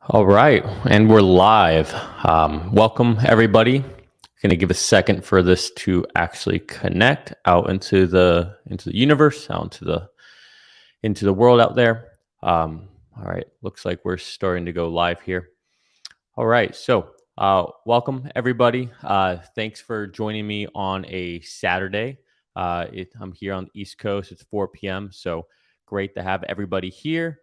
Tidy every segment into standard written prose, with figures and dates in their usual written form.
All right, and we're live. Welcome, everybody. Going to give a second for this to actually connect out into the universe, out into the world out there. All right, looks like we're starting to go live here. All right, so welcome everybody. Thanks for joining me on a Saturday. I'm here on the East Coast. It's 4 p.m. So great to have everybody here.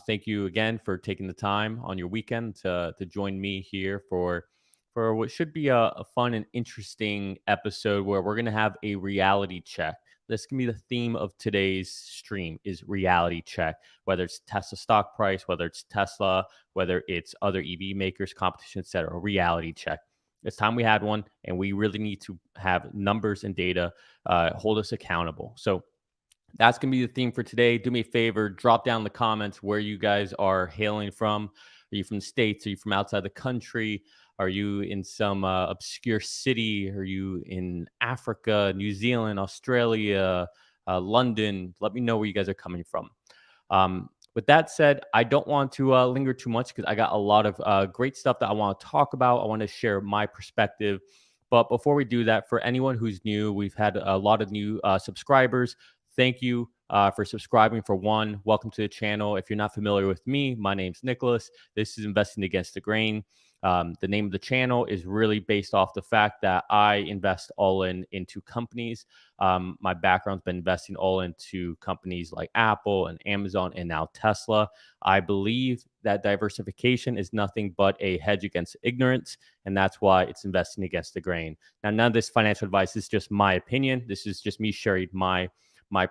Thank you again for taking the time on your weekend to join me here for what should be a fun and interesting episode where we're going to have a reality check. This can be the theme of today's stream is reality check, whether it's Tesla stock price, whether it's Tesla, whether it's other EV makers, competition, etc. Reality check. It's time we had one, and we really need to have numbers and data hold us accountable. So that's going to be the theme for today. Do me a favor, drop down in the comments where you guys are hailing from. Are you from the States? Are you from outside the country? Are you in some obscure city? Are you in Africa, New Zealand, Australia, London? Let me know where you guys are coming from. With that said, I don't want to linger too much because I got a lot of great stuff that I want to talk about. I want to share my perspective. But before we do that, for anyone who's new, we've had a lot of new subscribers. Thank you for subscribing for one. Welcome to the channel. If you're not familiar with me, my name's Nicholas. This is Investing Against the Grain. The name of the channel is really based off the fact that I invest all into companies. My background's been investing all into companies like Apple and Amazon and now Tesla. I believe that diversification is nothing but a hedge against ignorance, and that's why it's investing against the grain. Now, none of this financial advice is just my opinion. This is just me sharing my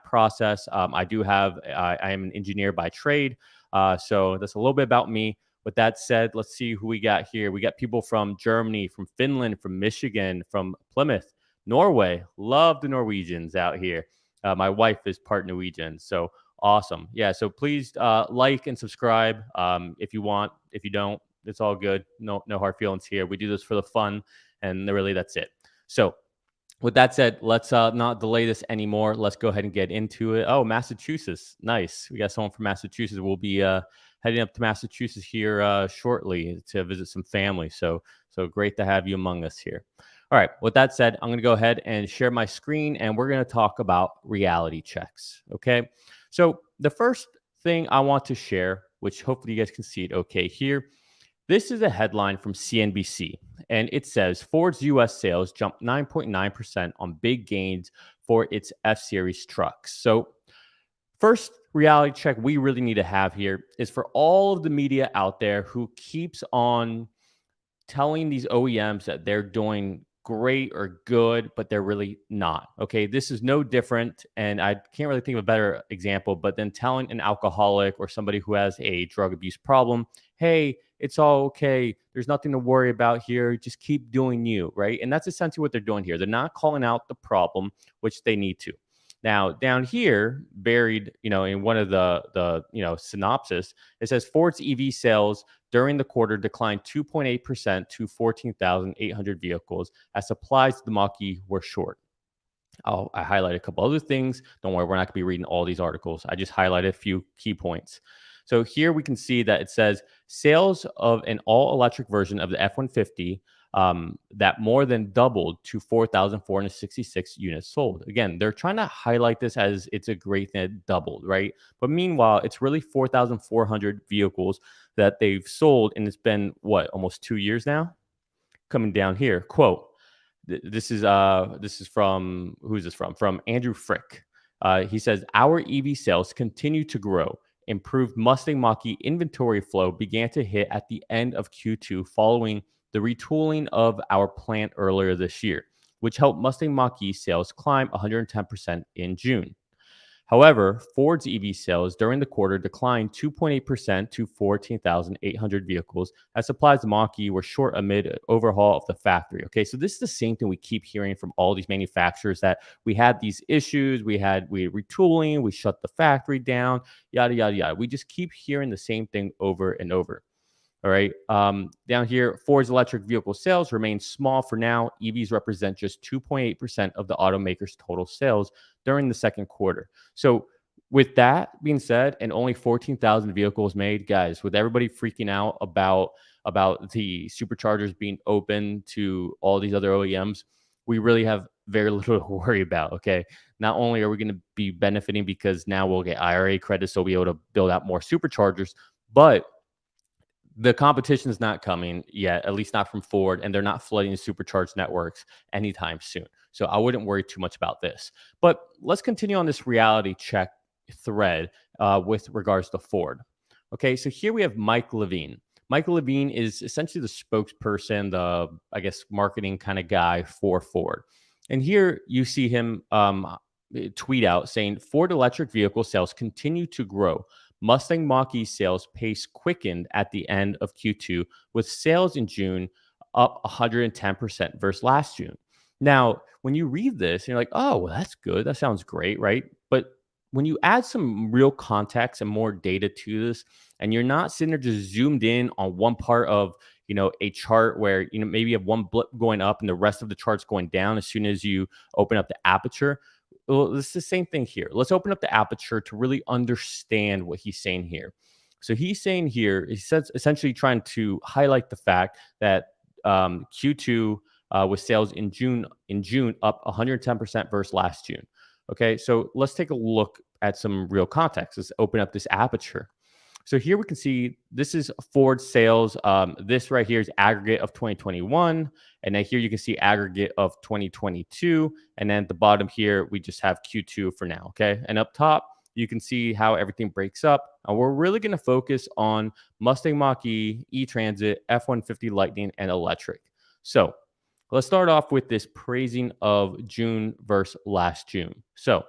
process. I am an engineer by trade, so that's a little bit about me. With that said, let's see who we got here. We got people from Germany, from Finland, from Michigan, from Plymouth, Norway. Love the Norwegians out here. My wife is part Norwegian, so awesome. Yeah, so please like and subscribe if you want. If you don't, it's all good. No hard feelings here. We do this for the fun, and really that's it. So with that said, let's not delay this anymore. Let's go ahead and get into it. Oh, Massachusetts. Nice. We got someone from Massachusetts. We'll be heading up to Massachusetts here shortly to visit some family. So great to have you among us here. All right. With that said, I'm going to go ahead and share my screen, and we're going to talk about reality checks. Okay. So the first thing I want to share, which hopefully you guys can see it okay here, this is a headline from CNBC, and it says Ford's U.S. sales jumped 9.9% on big gains for its F-Series trucks. So first reality check we really need to have here is for all of the media out there who keeps on telling these OEMs that they're doing great or good, but they're really not. Okay, this is no different, and I can't really think of a better example, but then telling an alcoholic or somebody who has a drug abuse problem, hey, it's all okay. There's nothing to worry about here. Just keep doing you, right? And that's essentially what they're doing here. They're not calling out the problem, which they need to. Now, down here, buried, in one of the synopsis, it says Ford's EV sales during the quarter declined 2.8% to 14,800 vehicles as supplies to the Mach-E were short. I highlight a couple other things. Don't worry, we're not going to be reading all these articles. I just highlighted a few key points. So here we can see that it says sales of an all-electric version of the F-150 that more than doubled to 4,466 units sold. Again, they're trying to highlight this as it's a great thing that doubled, right? But meanwhile, it's really 4,400 vehicles that they've sold, and it's been, almost 2 years now? Coming down here, quote, this is from, who's this from? From Andrew Frick. He says, our EV sales continue to grow. Improved Mustang Mach-E inventory flow began to hit at the end of Q2 following the retooling of our plant earlier this year, which helped Mustang Mach-E sales climb 110% in June. However, Ford's EV sales during the quarter declined 2.8% to 14,800 vehicles as supplies of Mach-E were short amid an overhaul of the factory. Okay, so this is the same thing we keep hearing from all these manufacturers, that we had these issues, we had retooling, we shut the factory down, yada, yada, yada. We just keep hearing the same thing over and over. All right. Down here, Ford's electric vehicle sales remain small for now. EVs represent just 2.8% of the automaker's total sales during the second quarter. So with that being said, and only 14,000 vehicles made, guys, with everybody freaking out about the superchargers being open to all these other OEMs, we really have very little to worry about. Okay, not only are we going to be benefiting because now we'll get IRA credits, so we'll be able to build out more superchargers, but the competition is not coming yet, at least not from Ford, and they're not flooding the supercharged networks anytime soon. So I wouldn't worry too much about this. But let's continue on this reality check thread with regards to Ford. Okay, so here we have Mike Levine. Mike Levine is essentially the spokesperson, the, I guess, marketing kind of guy for Ford. And here you see him tweet out saying Ford electric vehicle sales continue to grow. Mustang Mach-E sales pace quickened at the end of Q2, with sales in June up 110% versus last June. Now, when you read this, and you're like, oh, well, that's good. That sounds great, right? But when you add some real context and more data to this, and you're not sitting there just zoomed in on one part of a chart where maybe you have one blip going up and the rest of the chart's going down as soon as you open up the aperture. Well, it's the same thing here. Let's open up the aperture to really understand what he's saying here. So he's saying here, he says essentially trying to highlight the fact that Q2 with sales in June up 110% versus last June. Okay, so let's take a look at some real context. Let's open up this aperture. So here we can see this is Ford sales. This right here is aggregate of 2021. And then here you can see aggregate of 2022. And then at the bottom here, we just have Q2 for now. Okay. And up top, you can see how everything breaks up. And we're really going to focus on Mustang Mach-E, E-Transit, F-150 Lightning, and electric. So let's start off with this praising of June versus last June. So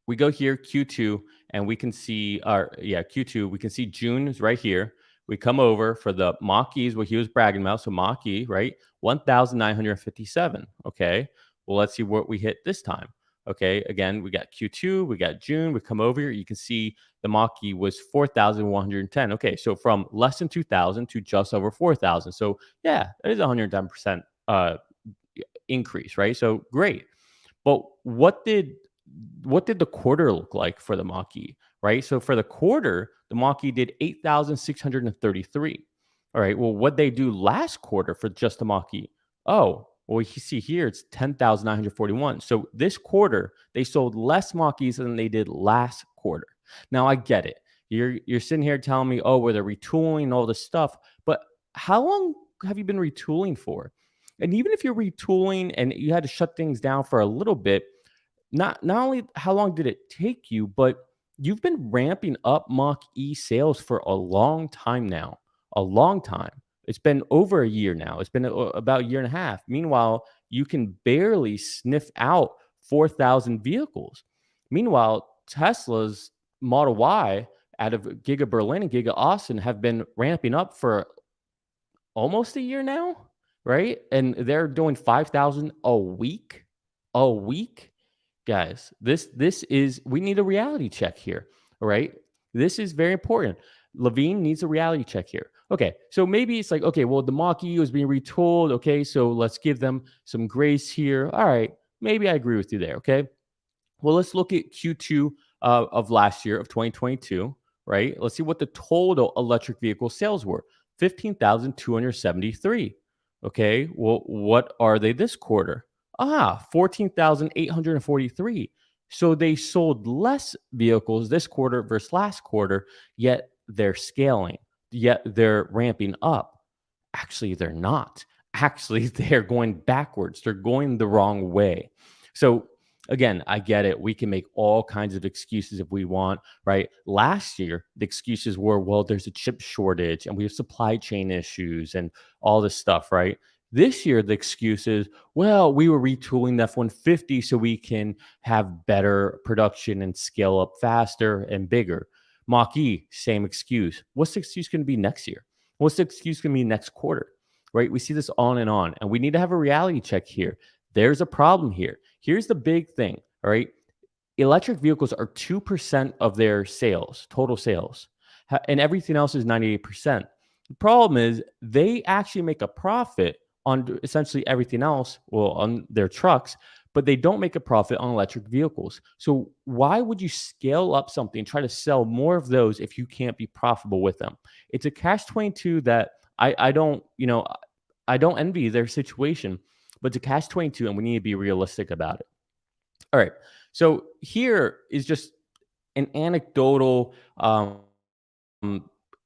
we go here, Q2, and we can see Q2, we can see June is right here. We come over for the Mach-E's, what he was bragging about. So Mach-E, right? 1,957. Okay. Well, let's see what we hit this time. Okay. Again, we got Q2, we got June. We come over here. You can see the Mach-E was 4,110. Okay. So from less than 2,000 to just over 4,000. So yeah, that is 110% increase, right? So great. But what did the quarter look like for the Mach-E, right? So for the quarter, the Mach-E did 8,633. All right. Well, what they do last quarter for just the Mach-E? Oh, well, you see here it's 10,941. So this quarter, they sold less Mach-E's than they did last quarter. Now I get it. You're sitting here telling me, oh, well, they're retooling all this stuff. But how long have you been retooling for? And even if you're retooling and you had to shut things down for a little bit, not only how long did it take you, but you've been ramping up Mach-E sales for a long time now. A long time. It's been over a year now. It's been about a year and a half. Meanwhile, you can barely sniff out 4,000 vehicles. Meanwhile, Tesla's Model Y out of Giga Berlin and Giga Austin have been ramping up for almost a year now, right? And they're doing 5,000 a week. A week. Guys, this is, we need a reality check here. All right. This is very important. Levine needs a reality check here. Okay. So maybe it's like, okay, well, the Mach-E was being retooled. Okay. So let's give them some grace here. All right. Maybe I agree with you there. Okay. Well, let's look at Q2 of last year of 2022, right? Let's see what the total electric vehicle sales were. 15,273. Okay. Well, what are they this quarter? 14,843. So they sold less vehicles this quarter versus last quarter, yet they're scaling, yet they're ramping up. Actually, they're not. Actually, they're going backwards. They're going the wrong way. So again, I get it. We can make all kinds of excuses if we want, right? Last year, the excuses were, well, there's a chip shortage and we have supply chain issues and all this stuff, right? This year, the excuse is, well, we were retooling the F-150 so we can have better production and scale up faster and bigger. Mach-E, same excuse. What's the excuse going to be next year? What's the excuse going to be next quarter? Right? We see this on, and we need to have a reality check here. There's a problem here. Here's the big thing, all right? Electric vehicles are 2% of their sales, total sales, and everything else is 98%. The problem is they actually make a profit on essentially everything else, well, on their trucks, but they don't make a profit on electric vehicles. So why would you scale up something, try to sell more of those if you can't be profitable with them? It's a catch 22 that I don't, I don't envy their situation, but it's a catch 22 and we need to be realistic about it. All right. So here is just an anecdotal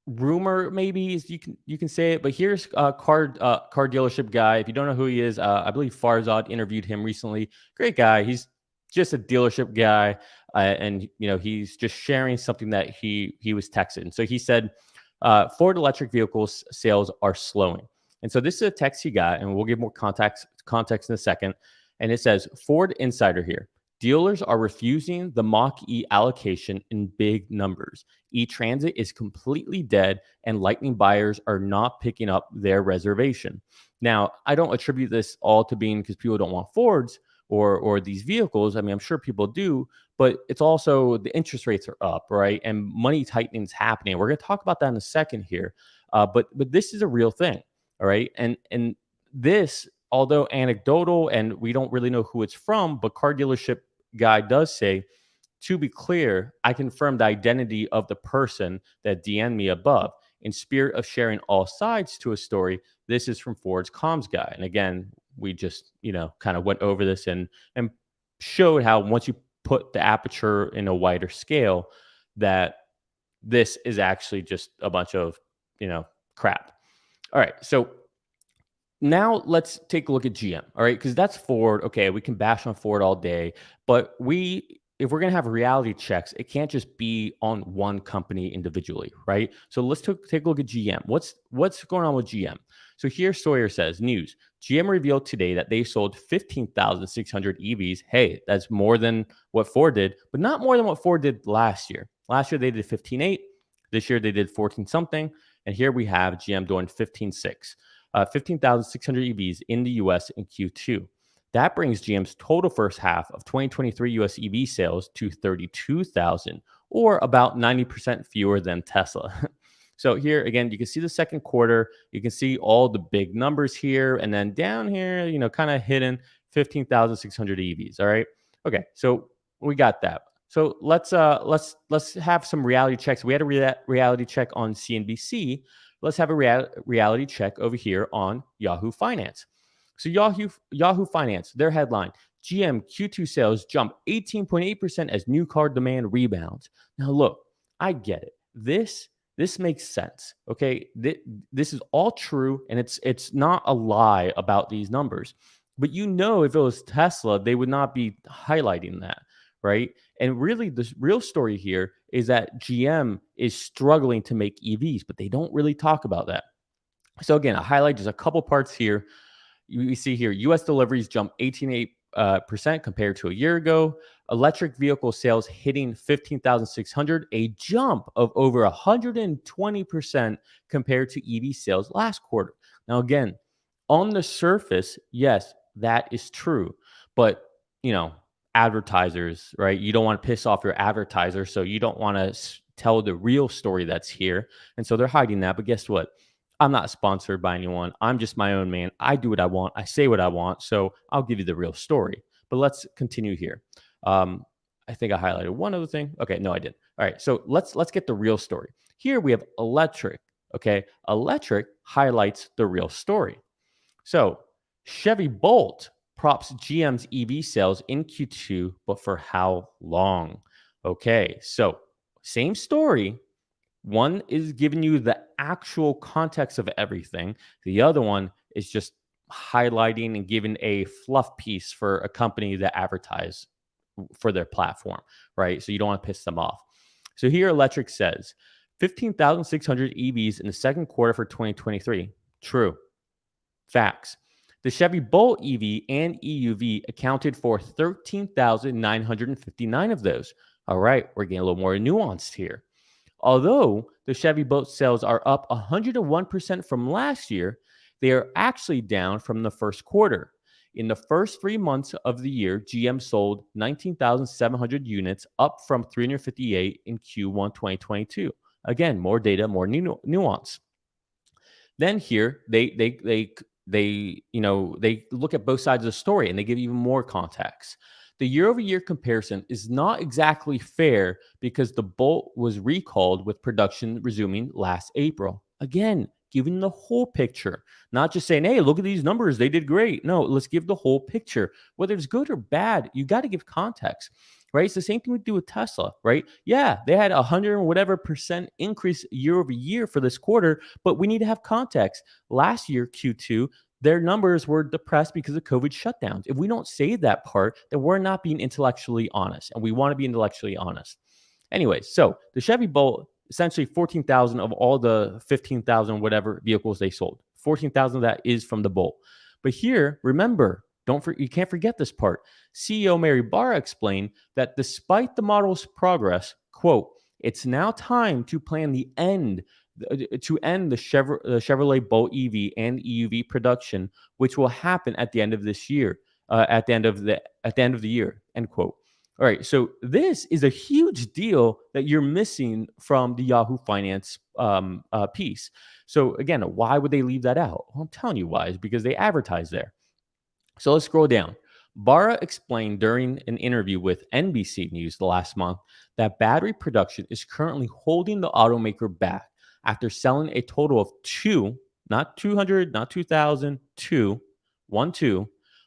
rumor, maybe is you can say it, but here's a car dealership guy. If you don't know who he is, I believe Farzad interviewed him recently. Great guy. He's just a dealership guy, and he's just sharing something that he was texted. So he said, Ford electric vehicles sales are slowing. And so this is a text he got, and we'll give more context in a second. And it says, Ford Insider here. Dealers are refusing the Mach-E allocation in big numbers. E-Transit is completely dead, and Lightning buyers are not picking up their reservation. Now, I don't attribute this all to being because people don't want Fords or these vehicles. I mean, I'm sure people do, but it's also the interest rates are up, right? And money tightening is happening. We're going to talk about that in a second here. But this is a real thing, all right? And this, although anecdotal and we don't really know who it's from, but car dealership guy does say, to be clear, I confirm the identity of the person that DM'd me above. In spirit of sharing all sides to a story, this is from Ford's comms guy. And again, we just, kind of went over this and showed how once you put the aperture in a wider scale, that this is actually just a bunch of, crap. All right. So now let's take a look at GM. All right. Because that's Ford. Okay. We can bash on Ford all day, but if we're going to have reality checks, it can't just be on one company individually, right? So let's take a look at GM. What's going on with GM? So here Sawyer says, news, GM revealed today that they sold 15,600 EVs. Hey, that's more than what Ford did, but not more than what Ford did last year. Last year, they did 15.8. This year, they did 14 something. And here we have GM doing 15.6. 15,600 EVs in the US in Q2. That brings GM's total first half of 2023 US EV sales to 32,000, or about 90% fewer than Tesla. So here, again, you can see the second quarter. You can see all the big numbers here. And then down here, kind of hidden 15,600 EVs. All right. Okay. So we got that. So let's have some reality checks. We had a reality check on CNBC. Let's have a reality check over here on Yahoo Finance. So Yahoo Finance, their headline, GM Q2 sales jump 18.8% as new car demand rebounds. Now look, I get it. This makes sense. Okay, this is all true, and it's not a lie about these numbers. But if it was Tesla, they would not be highlighting that, right? And really, the real story here is that GM is struggling to make EVs, but they don't really talk about that. So again, I highlight just a couple parts here. You see here, U.S. deliveries jumped 18.8% compared to a year ago. Electric vehicle sales hitting 15,600, a jump of over 120% compared to EV sales last quarter. Now, again, on the surface, yes, that is true. But, advertisers, right? You don't want to piss off your advertisers, so you don't want to tell the real story that's here. And so they're hiding that. But guess what? I'm not sponsored by anyone. I'm just my own man. I do what I want. I say what I want. So I'll give you the real story. But let's continue here. I think I highlighted one other thing. Okay, no, I didn't. All right, so let's get the real story. Here we have electric. Okay, electric highlights the real story. So Chevy Bolt props GM's EV sales in Q2, but for how long? Okay, so same story. One is giving you the actual context of everything. The other one is just highlighting and giving a fluff piece for a company that advertise for their platform, right? So you don't want to piss them off. So here Electric says 15,600 EVs in the second quarter for 2023. True. Facts. The Chevy Bolt EV and EUV accounted for 13,959 of those. All right, we're getting a little more nuanced here. Although the Chevy Bolt sales are up 101% from last year, they are actually down from the first quarter. In the first 3 months of the year, GM sold 19,700 units, up from 358 in Q1 2022. Again, more data, more nuance. Then here, they they look at both sides of the story and they give even more context. The year over year comparison is not exactly fair because the Bolt was recalled with production resuming last April. Again, giving the whole picture, not just saying, hey, look at these numbers, they did great. No, let's give the whole picture. Whether it's good or bad, you got to give context, right? It's the same thing we do with Tesla, right? Yeah, they had 100 or whatever percent increase year over year for this quarter, but we need to have context. Last year, Q2, their numbers were depressed because of COVID shutdowns. If we don't say that part, then we're not being intellectually honest, and we want to be intellectually honest. Anyway, so the Chevy Bolt, essentially 14,000 of all the 15,000 whatever vehicles they sold. 14,000 of that is from the Bolt. But here, remember, you can't forget this part. CEO Mary Barra explained that despite the model's progress, quote, it's now time to plan the end to end the Chevrolet Bolt EV and EUV production, which will happen at the end of this year, at the end of the year, end quote. All right, so this is a huge deal that you're missing from the Yahoo Finance piece. So again, why would they leave that out? Well, I'm telling you why. Is because they advertise there. So let's scroll down. Barra explained during an interview with NBC News the last month that battery production is currently holding the automaker back after selling a total of not 200, not 2,000, two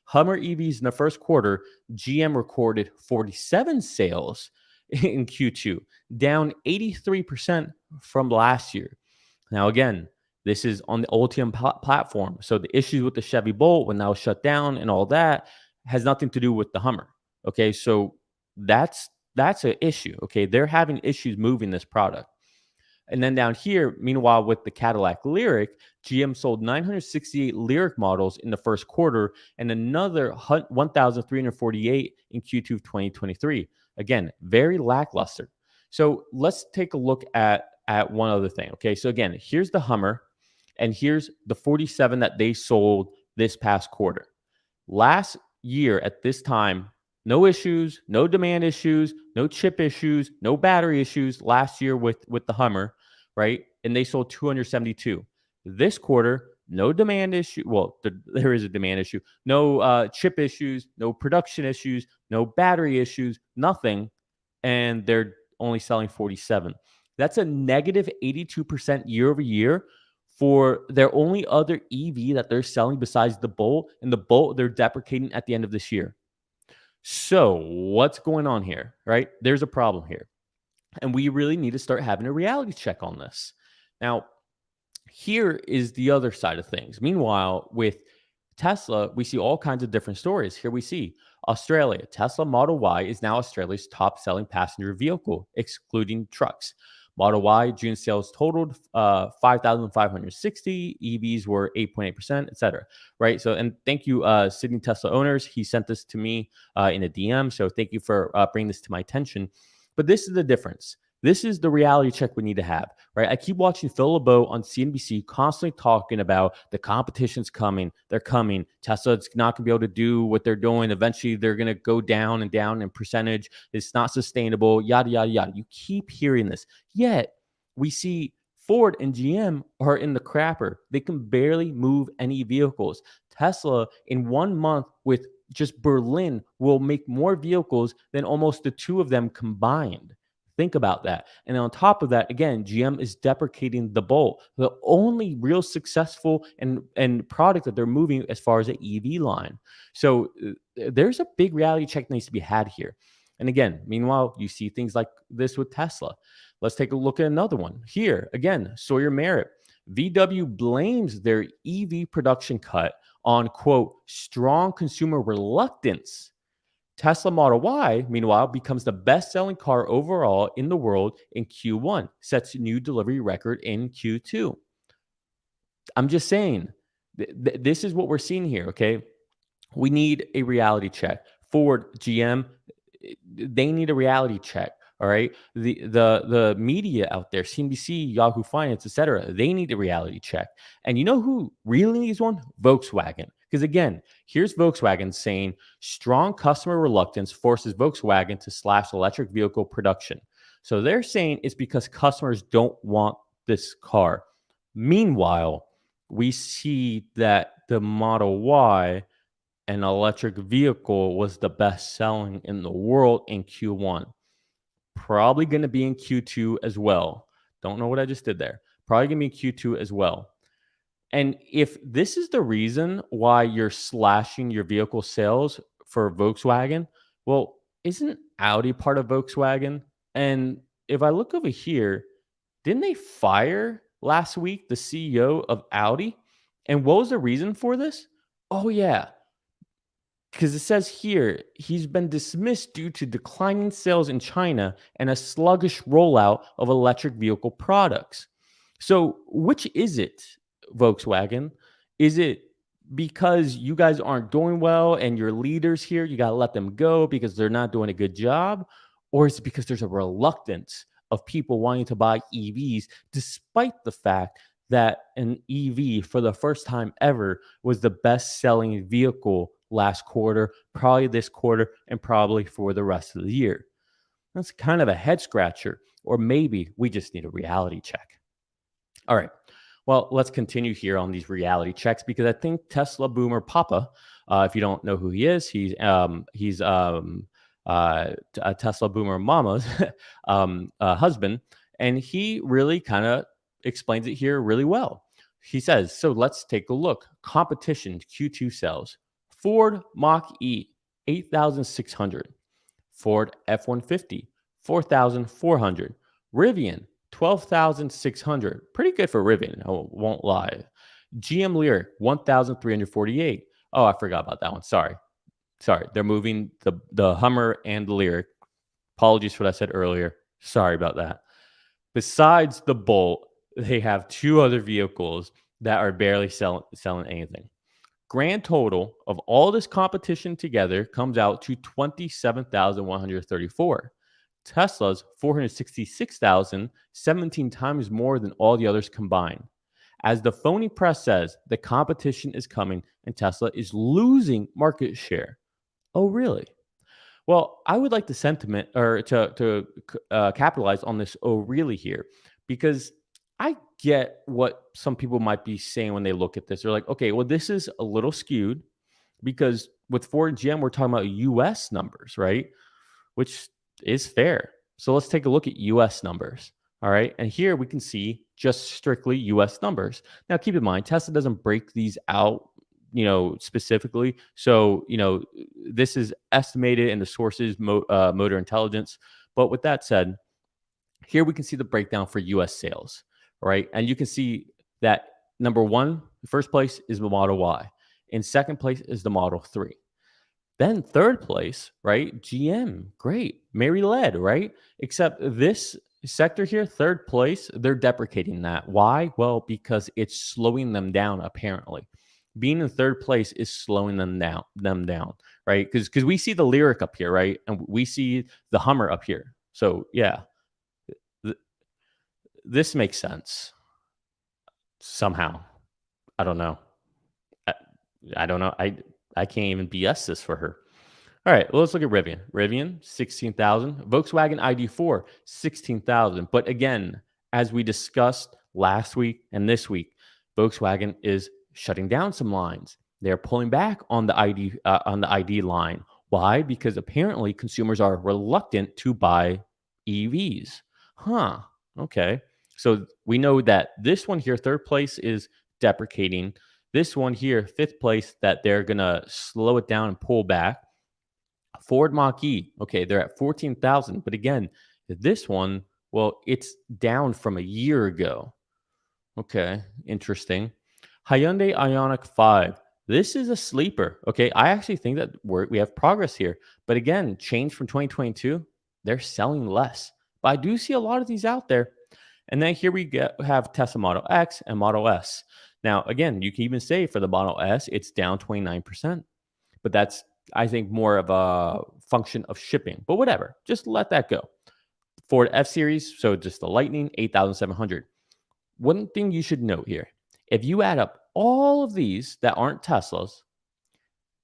Hummer EVs in the first quarter. GM recorded 47 sales in Q2, down 83% from last year. Now, again, this is on the Ultium platform. So the issues with the Chevy Bolt when that was shut down and all that has nothing to do with the Hummer. Okay, so that's an issue. Okay, they're having issues moving this product. And then down here, meanwhile, with the Cadillac Lyriq, GM sold 968 Lyriq models in the first quarter and another 1,348 in Q2 of 2023. Again, very lackluster. So let's take a look at one other thing. Okay, so again, here's the Hummer, and here's the 47 that they sold this past quarter. Last year at this time, no issues, no demand issues, no chip issues, no battery issues last year with the Hummer, right? And they sold 272. This quarter, no demand issue. Well, there is a demand issue. No chip issues, no production issues, no battery issues, nothing. And they're only selling 47. That's a negative 82% year over year for their only other EV that they're selling besides the Bolt. And the Bolt they're deprecating at the end of this year. So what's going on here, right? There's a problem here. And we really need to start having a reality check on this. Now, here is the other side of things. Meanwhile, with Tesla, we see all kinds of different stories. Here we see Australia. Tesla Model Y is now Australia's top selling passenger vehicle, excluding trucks. Model Y June sales totaled 5,560. EVs were 8.8%, etc. Right. So, and thank you, Sydney Tesla owners. He sent this to me in a DM. So, thank you for bringing this to my attention. But this is the difference. This is the reality check we need to have, right? I keep watching Phil LeBeau on CNBC constantly talking about the competition's coming. They're coming. Tesla's not going to be able to do what they're doing. Eventually, they're going to go down and down in percentage. It's not sustainable, yada, yada, yada. You keep hearing this. Yet, we see Ford and GM are in the crapper. They can barely move any vehicles. Tesla, in 1 month with just Berlin, will make more vehicles than almost the two of them combined. Think about that. And on top of that, again, GM is deprecating the Bolt, the only real successful and product that they're moving as far as an EV line. So there's a big reality check that needs to be had here. And again, meanwhile, you see things like this with Tesla. Let's take a look at another one. Here, again, Sawyer Merritt. VW blames their EV production cut on, quote, strong consumer reluctance. Tesla Model Y, meanwhile, becomes the best-selling car overall in the world in Q1, sets a new delivery record in Q2. I'm just saying, this is what we're seeing here, okay? We need a reality check. Ford, GM, they need a reality check, all right? The media out there, CNBC, Yahoo Finance, etc., they need a reality check. And you know who really needs one? Volkswagen. Because again, here's Volkswagen saying strong customer reluctance forces Volkswagen to slash electric vehicle production. So they're saying it's because customers don't want this car. Meanwhile, we see that the Model Y, an electric vehicle, was the best selling in the world in Q1. Probably going to be in Q2 as well. Don't know what I just did there. Probably going to be in Q2 as well. And if this is the reason why you're slashing your vehicle sales for Volkswagen, well, isn't Audi part of Volkswagen? And if I look over here, didn't they fire last week the CEO of Audi? And what was the reason for this? Oh, yeah, because it says here he's been dismissed due to declining sales in China and a sluggish rollout of electric vehicle products. So, which is it, Volkswagen? Is it because you guys aren't doing well and your leaders here, you got to let them go because they're not doing a good job? Or is it because there's a reluctance of people wanting to buy EVs despite the fact that an EV for the first time ever was the best selling vehicle last quarter, probably this quarter, and probably for the rest of the year? That's kind of a head scratcher, or maybe we just need a reality check. All right. Well, let's continue here on these reality checks because I think Tesla boomer Papa, if you don't know who he is, he's a Tesla boomer mama's husband, and he really kind of explains it here really well. He says, so let's take a look. Competition Q2 sales. Ford Mach-E, 8,600. Ford F-150, 4,400. Rivian, 12,600. Pretty good for Rivian, I won't lie. GM Lyric, 1,348. Oh, I forgot about that one. Sorry. They're moving the Hummer and the Lyric. Apologies for what I said earlier. Sorry about that. Besides the Bolt, they have two other vehicles that are barely selling anything. Grand total of all this competition together comes out to 27,134. Tesla's 466,000, 17 times more than all the others combined. As the phony press says, the competition is coming and Tesla is losing market share. Oh, really? Well, I would like to sentiment or to capitalize on this. Oh, really here, because I get what some people might be saying when they look at this. They're like, okay, well, this is a little skewed because with Ford and GM, we're talking about U.S. numbers, right? Which is fair. So let's take a look at U.S. numbers. All right, and here we can see just strictly U.S. numbers. Now, keep in mind, Tesla doesn't break these out, specifically. So, this is estimated in the sources, Motor Intelligence. But with that said, here we can see the breakdown for U.S. sales, right? And you can see that number one, first place is the Model Y. In second place is the Model 3. Then third place, right? GM, great. Mary led, right? Except this sector here, third place, they're deprecating that. Why? Well, because it's slowing them down, apparently. Being in third place is slowing them down, right? Because we see the Lyric up here, right? And we see the Hummer up here. So yeah, this makes sense somehow. I don't know. I don't know. I can't even BS this for her. All right, well, let's look at Rivian. Rivian, 16,000. Volkswagen ID4, 16,000. But again, as we discussed last week and this week, Volkswagen is shutting down some lines. They're pulling back on the ID line. Why? Because apparently consumers are reluctant to buy EVs. Huh. Okay. So we know that this one here, third place, is deprecating. This one here, fifth place, that they're going to slow it down and pull back. Ford Mach-E, okay, they're at 14,000. But again, this one, well, it's down from a year ago. Okay, interesting. Hyundai Ioniq 5. This is a sleeper. Okay, I actually think that we have progress here. But again, change from 2022, they're selling less. But I do see a lot of these out there. And then here we have Tesla Model X and Model S. Now, again, you can even say for the Model S, it's down 29%. But that's, I think, more of a function of shipping. But whatever, just let that go. Ford F-Series, so just the Lightning, 8,700. One thing you should note here, if you add up all of these that aren't Teslas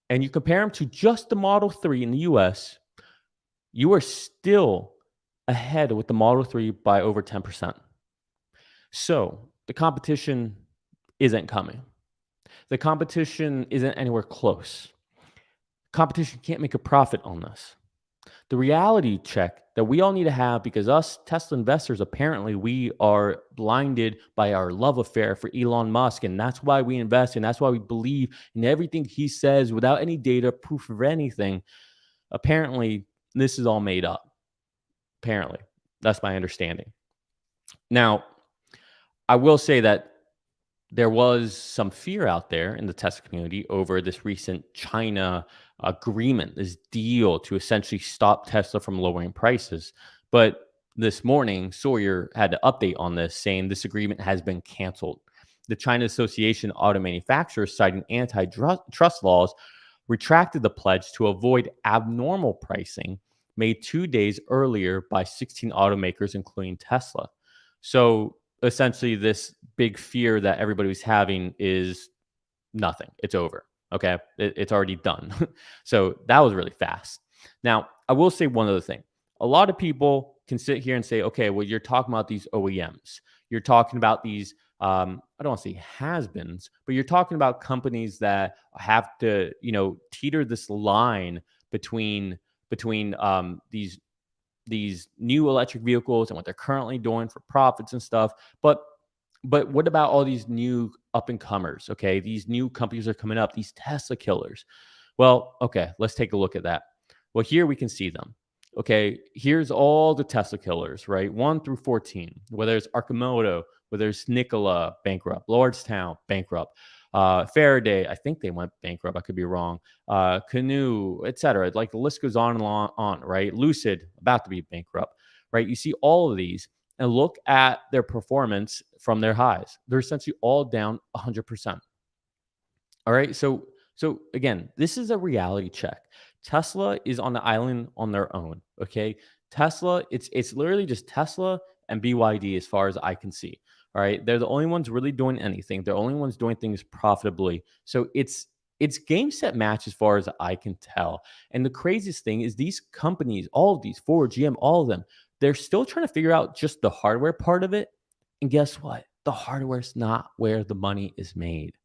and you compare them to just the Model 3 in the US, you are still ahead with the Model 3 by over 10%. So the competition isn't coming. The competition isn't anywhere close. Competition can't make a profit on this. The reality check that we all need to have, because us Tesla investors, apparently we are blinded by our love affair for Elon Musk, and that's why we invest, and that's why we believe in everything he says without any data, proof of anything. Apparently, this is all made up. Apparently, that's my understanding. Now, I will say that there was some fear out there in the Tesla community over this recent China agreement, this deal to essentially stop Tesla from lowering prices. But this morning, Sawyer had an update on this, saying this agreement has been canceled. The China Association of Auto Manufacturers, citing antitrust laws, retracted the pledge to avoid abnormal pricing made 2 days earlier by 16 automakers, including Tesla. So essentially, this big fear that everybody was having is nothing. It's over. Okay. It's already done. So that was really fast. Now, I will say one other thing. A lot of people can sit here and say, okay, well, you're talking about these OEMs. You're talking about these, I don't want to say has-beens, but you're talking about companies that have to, teeter this line between these new electric vehicles and what they're currently doing for profits and stuff. But what about all these new up and comers? Okay, these new companies are coming up, these Tesla killers. Well, okay, let's take a look at that. Well, here we can see them. Okay, here's all the Tesla killers, right? 1 through 14. Whether it's Arcimoto, whether it's Nikola, bankrupt, Lordstown, bankrupt, Faraday, I think they went bankrupt. I could be wrong. Canoe, etc. Like the list goes on and on, right? Lucid, about to be bankrupt, right? You see all of these and look at their performance from their highs. They're essentially all down 100%. All right. So again, this is a reality check. Tesla is on the island on their own. Okay. Tesla, it's literally just Tesla and BYD as far as I can see. All right. They're the only ones really doing anything. They're the only ones doing things profitably. So it's game set match as far as I can tell. And the craziest thing is these companies, all of these, Ford, GM, all of them, they're still trying to figure out just the hardware part of it. And guess what? The hardware is not where the money is made.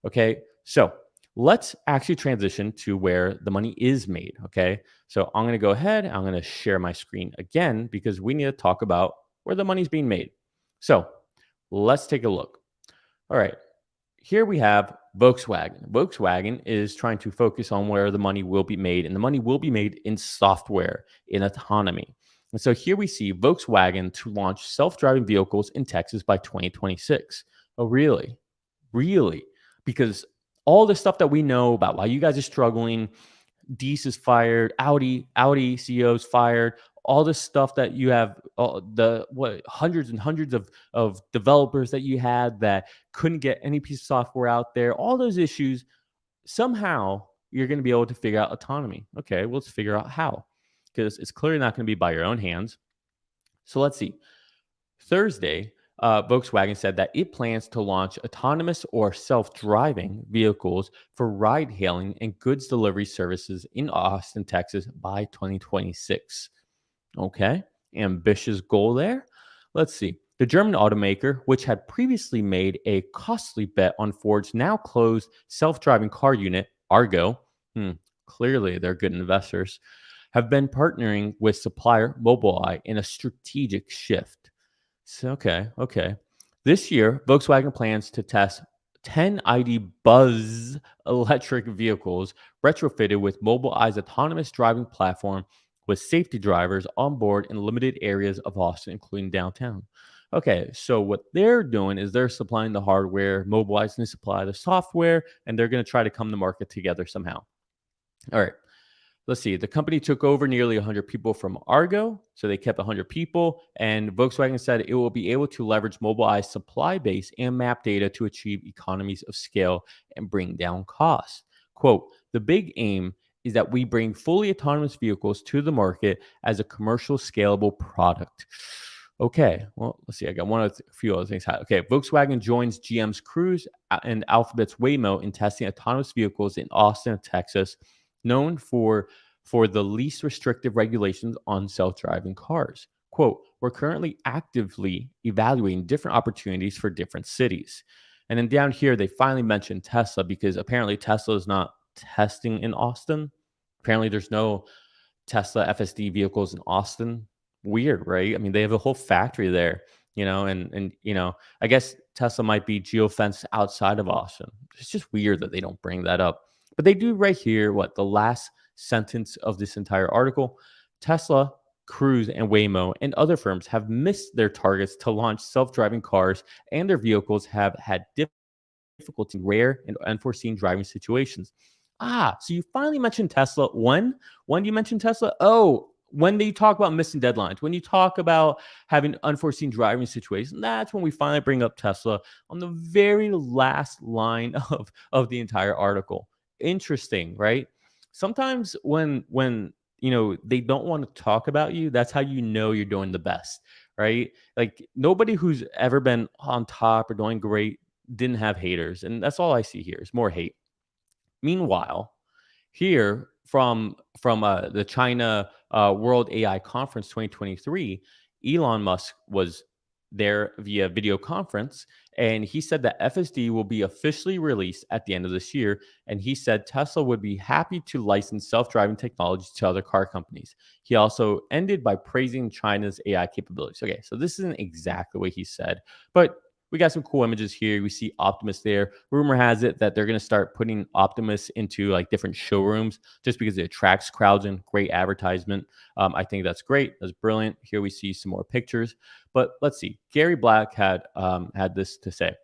Okay. So let's actually transition to where the money is made. Okay. So I'm going to go ahead. I'm going to share my screen again because we need to talk about where the money's being made. So let's take a look. All right. Here we have Volkswagen. Volkswagen is trying to focus on where the money will be made, and the money will be made in software, in autonomy. And so here we see Volkswagen to launch self-driving vehicles in Texas by 2026. Oh, really? Really? Because all the stuff that we know about why you guys are struggling, Deese is fired, Audi CEO's fired, all this stuff that you have, hundreds and hundreds of developers that you had that couldn't get any piece of software out there, all those issues, somehow you're going to be able to figure out autonomy. Okay, well, let's figure out how, because it's clearly not going to be by your own hands. So let's see. Thursday, Volkswagen said that it plans to launch autonomous or self-driving vehicles for ride-hailing and goods delivery services in Austin, Texas by 2026. Okay, ambitious goal there. Let's see. The German automaker, which had previously made a costly bet on Ford's now closed self-driving car unit, Argo, clearly they're good investors, have been partnering with supplier Mobileye in a strategic shift. So, okay. This year, Volkswagen plans to test 10 ID Buzz electric vehicles retrofitted with Mobileye's autonomous driving platform with safety drivers on board in limited areas of Austin, including downtown. Okay, so what they're doing is they're supplying the hardware, Mobileye's going to supply the software, and they're going to try to come to market together somehow. All right. Let's see. The company took over nearly 100 people from Argo, so they kept 100 people. And Volkswagen said it will be able to leverage Mobileye's supply base and map data to achieve economies of scale and bring down costs. Quote, the big aim is that we bring fully autonomous vehicles to the market as a commercial scalable product. Okay, well, let's see. I got a few other things. Okay, Volkswagen joins GM's Cruise and Alphabet's Waymo in testing autonomous vehicles in Austin, Texas, known for the least restrictive regulations on self-driving cars. Quote, we're currently actively evaluating different opportunities for different cities. And then down here, they finally mentioned Tesla because apparently Tesla is not testing in Austin. Apparently, there's no Tesla FSD vehicles in Austin. Weird, right? I mean, they have a whole factory there, and I guess Tesla might be geofenced outside of Austin. It's just weird that they don't bring that up. But they do right here, what the last sentence of this entire article. Tesla, Cruise, and Waymo and other firms have missed their targets to launch self-driving cars, and their vehicles have had difficulty in rare and unforeseen driving situations. So you finally mentioned Tesla. When? When do you mention Tesla? Oh, when they talk about missing deadlines, when you talk about having unforeseen driving situations, that's when we finally bring up Tesla on the very last line of the entire article. Interesting, right? Sometimes when they don't want to talk about you, that's how you know you're doing the best, right? Like nobody who's ever been on top or doing great didn't have haters, and that's all I see here is more hate. Meanwhile, here from the China World AI Conference 2023, Elon Musk was there via video conference, and he said that FSD will be officially released at the end of this year. And he said Tesla would be happy to license self-driving technology to other car companies. He also ended by praising China's AI capabilities. Okay, so this isn't exactly what he said, but we got some cool images here. We see Optimus there. Rumor has it that they're going to start putting Optimus into like different showrooms just because it attracts crowds and great advertisement. I think that's great. That's brilliant. Here we see some more pictures. But let's see. Gary Black had this to say.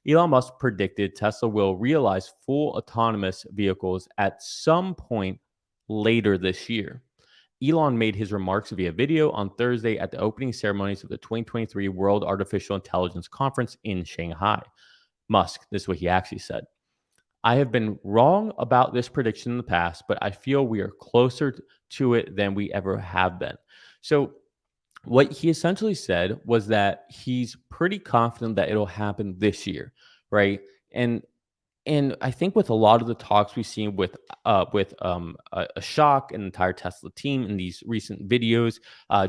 Elon Musk predicted Tesla will realize full autonomous vehicles at some point later this year. Elon made his remarks via video on Thursday at the opening ceremonies of the 2023 World Artificial Intelligence Conference in Shanghai. Musk, this is what he actually said. I have been wrong about this prediction in the past, but I feel we are closer to it than we ever have been. So, what he essentially said was that he's pretty confident that it'll happen this year, right? And I think with a lot of the talks we've seen with Shock and the entire Tesla team in these recent videos,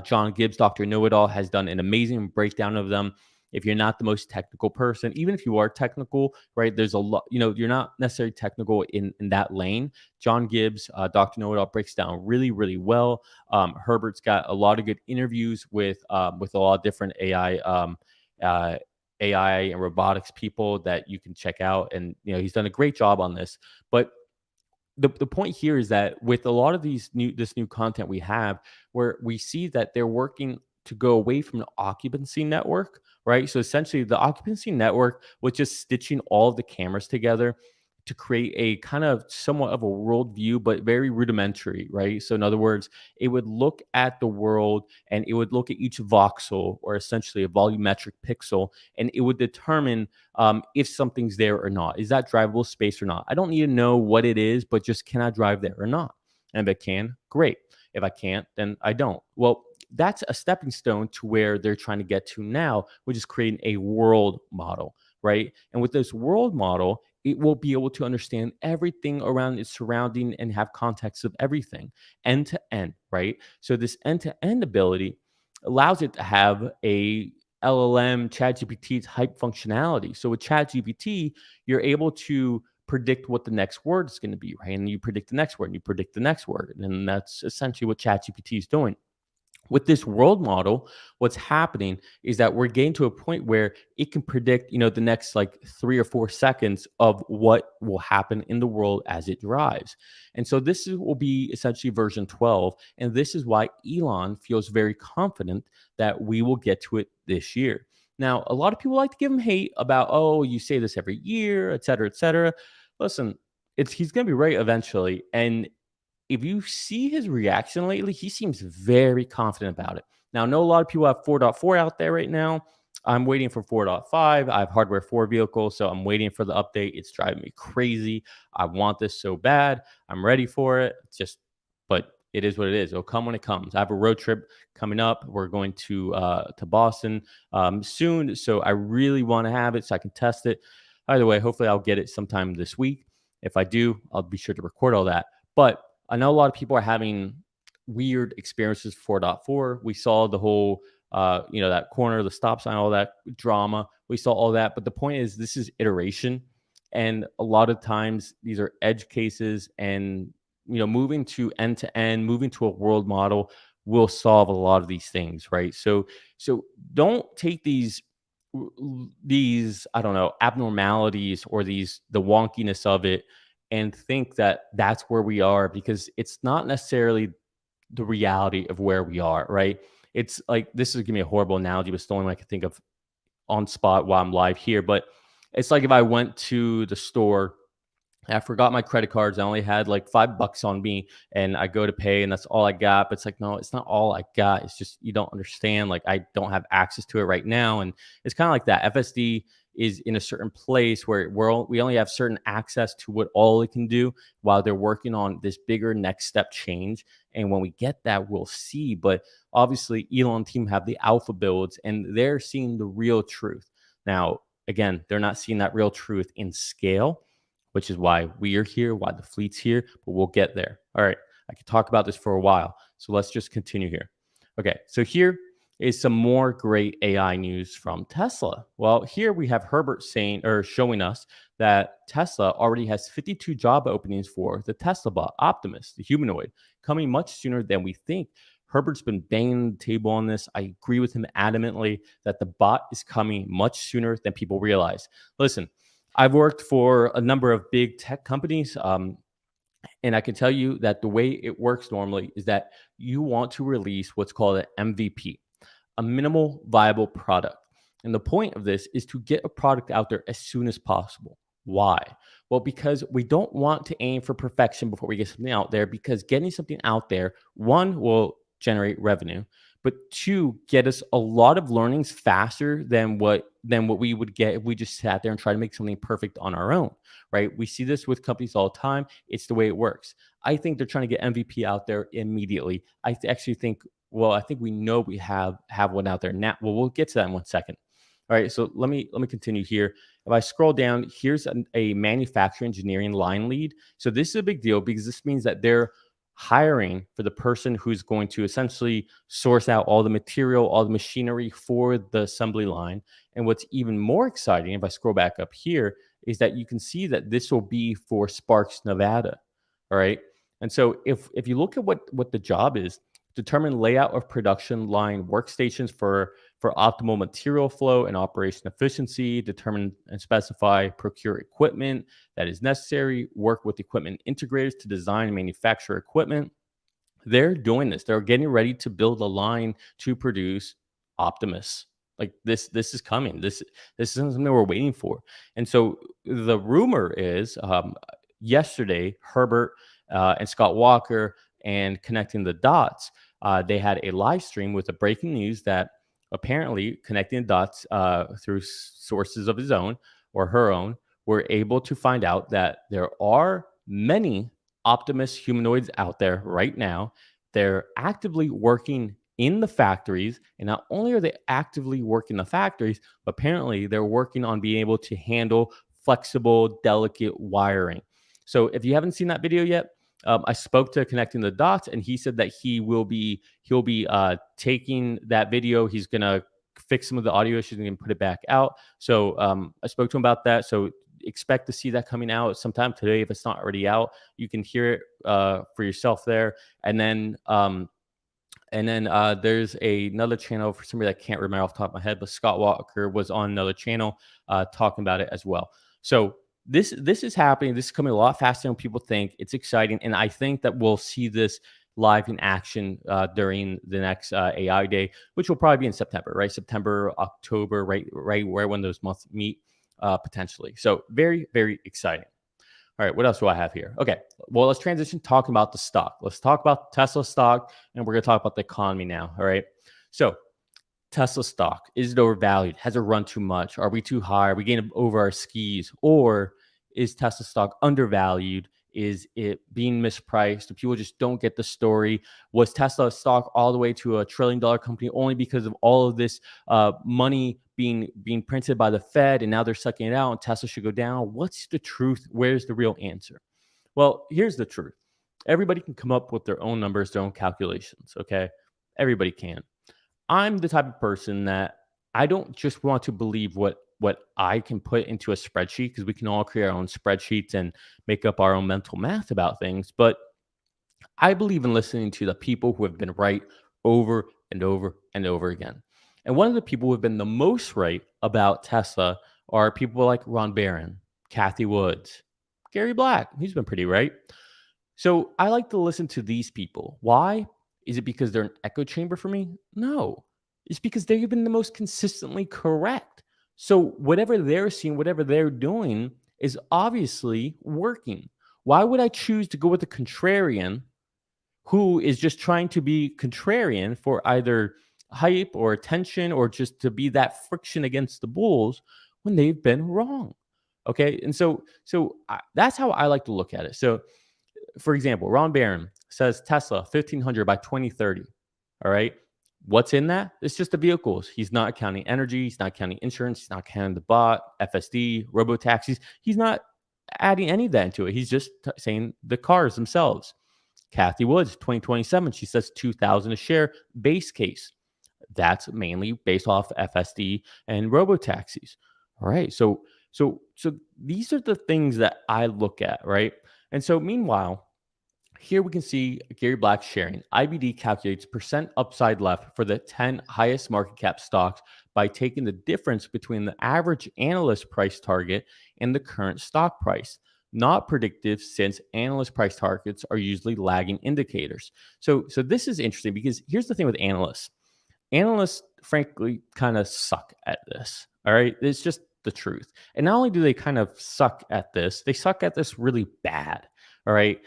John Gibbs, Dr. Know It All, has done an amazing breakdown of them. If you're not the most technical person, even if you are technical, right, there's a lot, you're not necessarily technical in that lane. John Gibbs, Dr. Know It All, breaks down really, really well. Herbert's got a lot of good interviews with a lot of different AI and robotics people that you can check out. And, he's done a great job on this. But the point here is that with a lot of this new content we have, where we see that they're working to go away from the occupancy network, right? So essentially the occupancy network was just stitching all of the cameras together to create a kind of somewhat of a worldview, but very rudimentary, right? So in other words, it would look at the world and it would look at each voxel, or essentially a volumetric pixel, and it would determine if something's there or not. Is that drivable space or not? I don't need to know what it is, but just can I drive there or not? And if I can, great. If I can't, then I don't. Well, that's a stepping stone to where they're trying to get to now, which is creating a world model, right? And with this world model, it will be able to understand everything around its surrounding and have context of everything end to end, right? So this end to end ability allows it to have a LLM ChatGPT type functionality. So with ChatGPT, you're able to predict what the next word is going to be, right? And you predict the next word, and you predict the next word, and that's essentially what ChatGPT is doing. With this world model, what's happening is that we're getting to a point where it can predict, the next like 3 or 4 seconds of what will happen in the world as it drives. And so will be essentially version 12. And this is why Elon feels very confident that we will get to it this year. Now, a lot of people like to give him hate about, oh, you say this every year, et cetera, et cetera. Listen, he's going to be right eventually. And if you see his reaction lately, he seems very confident about it. Now, I know a lot of people have 4.4 out there right now. I'm waiting for 4.5. I have hardware 4 vehicles, so I'm waiting for the update. It's driving me crazy. I want this so bad. I'm ready for it. But it is what it is. It'll come when it comes. I have a road trip coming up. We're going to Boston soon, so I really want to have it so I can test it. Either way, hopefully I'll get it sometime this week. If I do, I'll be sure to record all that. But I know a lot of people are having weird experiences with 4.4. We saw the whole that corner, the stop sign, all that drama. We saw all that. But the point is, this is iteration. And a lot of times these are edge cases, and moving to end to end, moving to a world model will solve a lot of these things, right? So don't take these I don't know, abnormalities or the wonkiness of it and think that that's where we are, because it's not necessarily the reality of where we are, right? It's like, this is gonna be a horrible analogy, but it's the only one I can think of on spot while I'm live here. But it's like if I went to the store, I forgot my credit cards. I only had like $5 on me, and I go to pay, and that's all I got. But it's like, no, it's not all I got. It's just, you don't understand. Like, I don't have access to it right now. And it's kind of like that. FSD is in a certain place where we only have certain access to what all it can do, while they're working on this bigger next step change. And when we get that, we'll see. But obviously, Elon team have the alpha builds, and they're seeing the real truth. Now, again, they're not seeing that real truth in scale, which is why we are here, why the fleet's here, but we'll get there. All right, I could talk about this for a while, so let's just continue here. Okay, so here is some more great AI news from Tesla. Well, here we have Herbert showing us that Tesla already has 52 job openings for the Tesla bot, Optimus, the humanoid, coming much sooner than we think. Herbert's been banging the table on this. I agree with him adamantly that the bot is coming much sooner than people realize. Listen, I've worked for a number of big tech companies, and I can tell you that the way it works normally is that you want to release what's called an MVP, a minimal viable product. And the point of this is to get a product out there as soon as possible. Why? Well, because we don't want to aim for perfection before we get something out there, because getting something out there, one, will generate revenue, but two, get us a lot of learnings faster than what we would get if we just sat there and try to make something perfect on our own, right? We see this with companies all the time. It's the way it works. I think they're trying to get MVP out there immediately. I actually think, well, I think we know we have one out there now. Well, we'll get to that in 1 second. All right, so let me continue here. If I scroll down, here's a manufacturing engineering line lead. So this is a big deal, because this means that they're hiring for the person who's going to essentially source out all the material, all the machinery for the assembly line. And what's even more exciting, if I scroll back up here, is that you can see that this will be for Sparks, Nevada. All right. And so if you look at what the job is, determine layout of production line workstations for optimal material flow and operation efficiency, determine and specify, procure equipment that is necessary, work with equipment integrators to design and manufacture equipment. They're doing this. They're getting ready to build a line to produce Optimus. Like, this is coming. This is something we're waiting for. And so the rumor is, yesterday, Herbert and Scott Walker and Connecting the Dots, they had a live stream with the breaking news that apparently Connecting the Dots, through sources of his own or her own, were able to find out that there are many Optimus humanoids out there right now. They're actively working in the factories, and not only are they actively working in the factories, but apparently they're working on being able to handle flexible, delicate wiring. So if you haven't seen that video yet, I spoke to Connecting the Dots, and he said that he'll be taking that video. He's gonna fix some of the audio issues and put it back out. So I spoke to him about that. So expect to see that coming out sometime today. If it's not already out, you can hear it for yourself there. And then there's another channel for somebody that I can't remember off the top of my head, but Scott Walker was on another channel talking about it as well. So this is happening. This is coming a lot faster than people think. It's exciting, and I think that we'll see this live in action during the next AI Day, which will probably be in September, right? September, October, right where when those months meet, potentially. So very, very exciting. All right, what else do I have here? Okay, well, let's transition talking about the stock. Let's talk about Tesla stock, and we're going to talk about the economy now. All right, so Tesla stock, is it overvalued? Has it run too much? Are we too high? Are we getting over our skis? Or is Tesla stock undervalued? Is it being mispriced? People just don't get the story. Was Tesla stock all the way to $1 trillion company only because of all of this money being printed by the Fed, and now they're sucking it out and Tesla should go down? What's the truth? Where's the real answer? Well, here's the truth. Everybody can come up with their own numbers, their own calculations, okay? Everybody can. I'm the type of person that I don't just want to believe what I can put into a spreadsheet, because we can all create our own spreadsheets and make up our own mental math about things, but I believe in listening to the people who have been right over and over and over again. And one of the people who have been the most right about Tesla are people like Ron Barron, Kathy Woods, Gary Black. He's been pretty right. So I like to listen to these people. Why? Is it because they're an echo chamber for me? No. It's because they've been the most consistently correct. So whatever they're seeing, whatever they're doing is obviously working. Why would I choose to go with the contrarian who is just trying to be contrarian for either hype or attention or just to be that friction against the bulls when they've been wrong? Okay, and that's how I like to look at it. So for example, Ron Barron says Tesla 1500 by 2030. All right. What's in that? It's just the vehicles. He's not counting energy. He's not counting insurance. He's not counting the bot, FSD, robo taxis. He's not adding any of that into it. He's just saying the cars themselves. Kathy Woods, 2027, she says 2,000 a share base case. That's mainly based off FSD and robo taxis. All right. So these are the things that I look at, right? And so meanwhile, here we can see Gary Black sharing. IBD calculates percent upside left for the 10 highest market cap stocks by taking the difference between the average analyst price target and the current stock price. Not predictive, since analyst price targets are usually lagging indicators. So this is interesting, because here's the thing with analysts. Analysts, frankly, kind of suck at this. All right. It's just the truth. And not only do they kind of suck at this, they suck at this really bad. All right.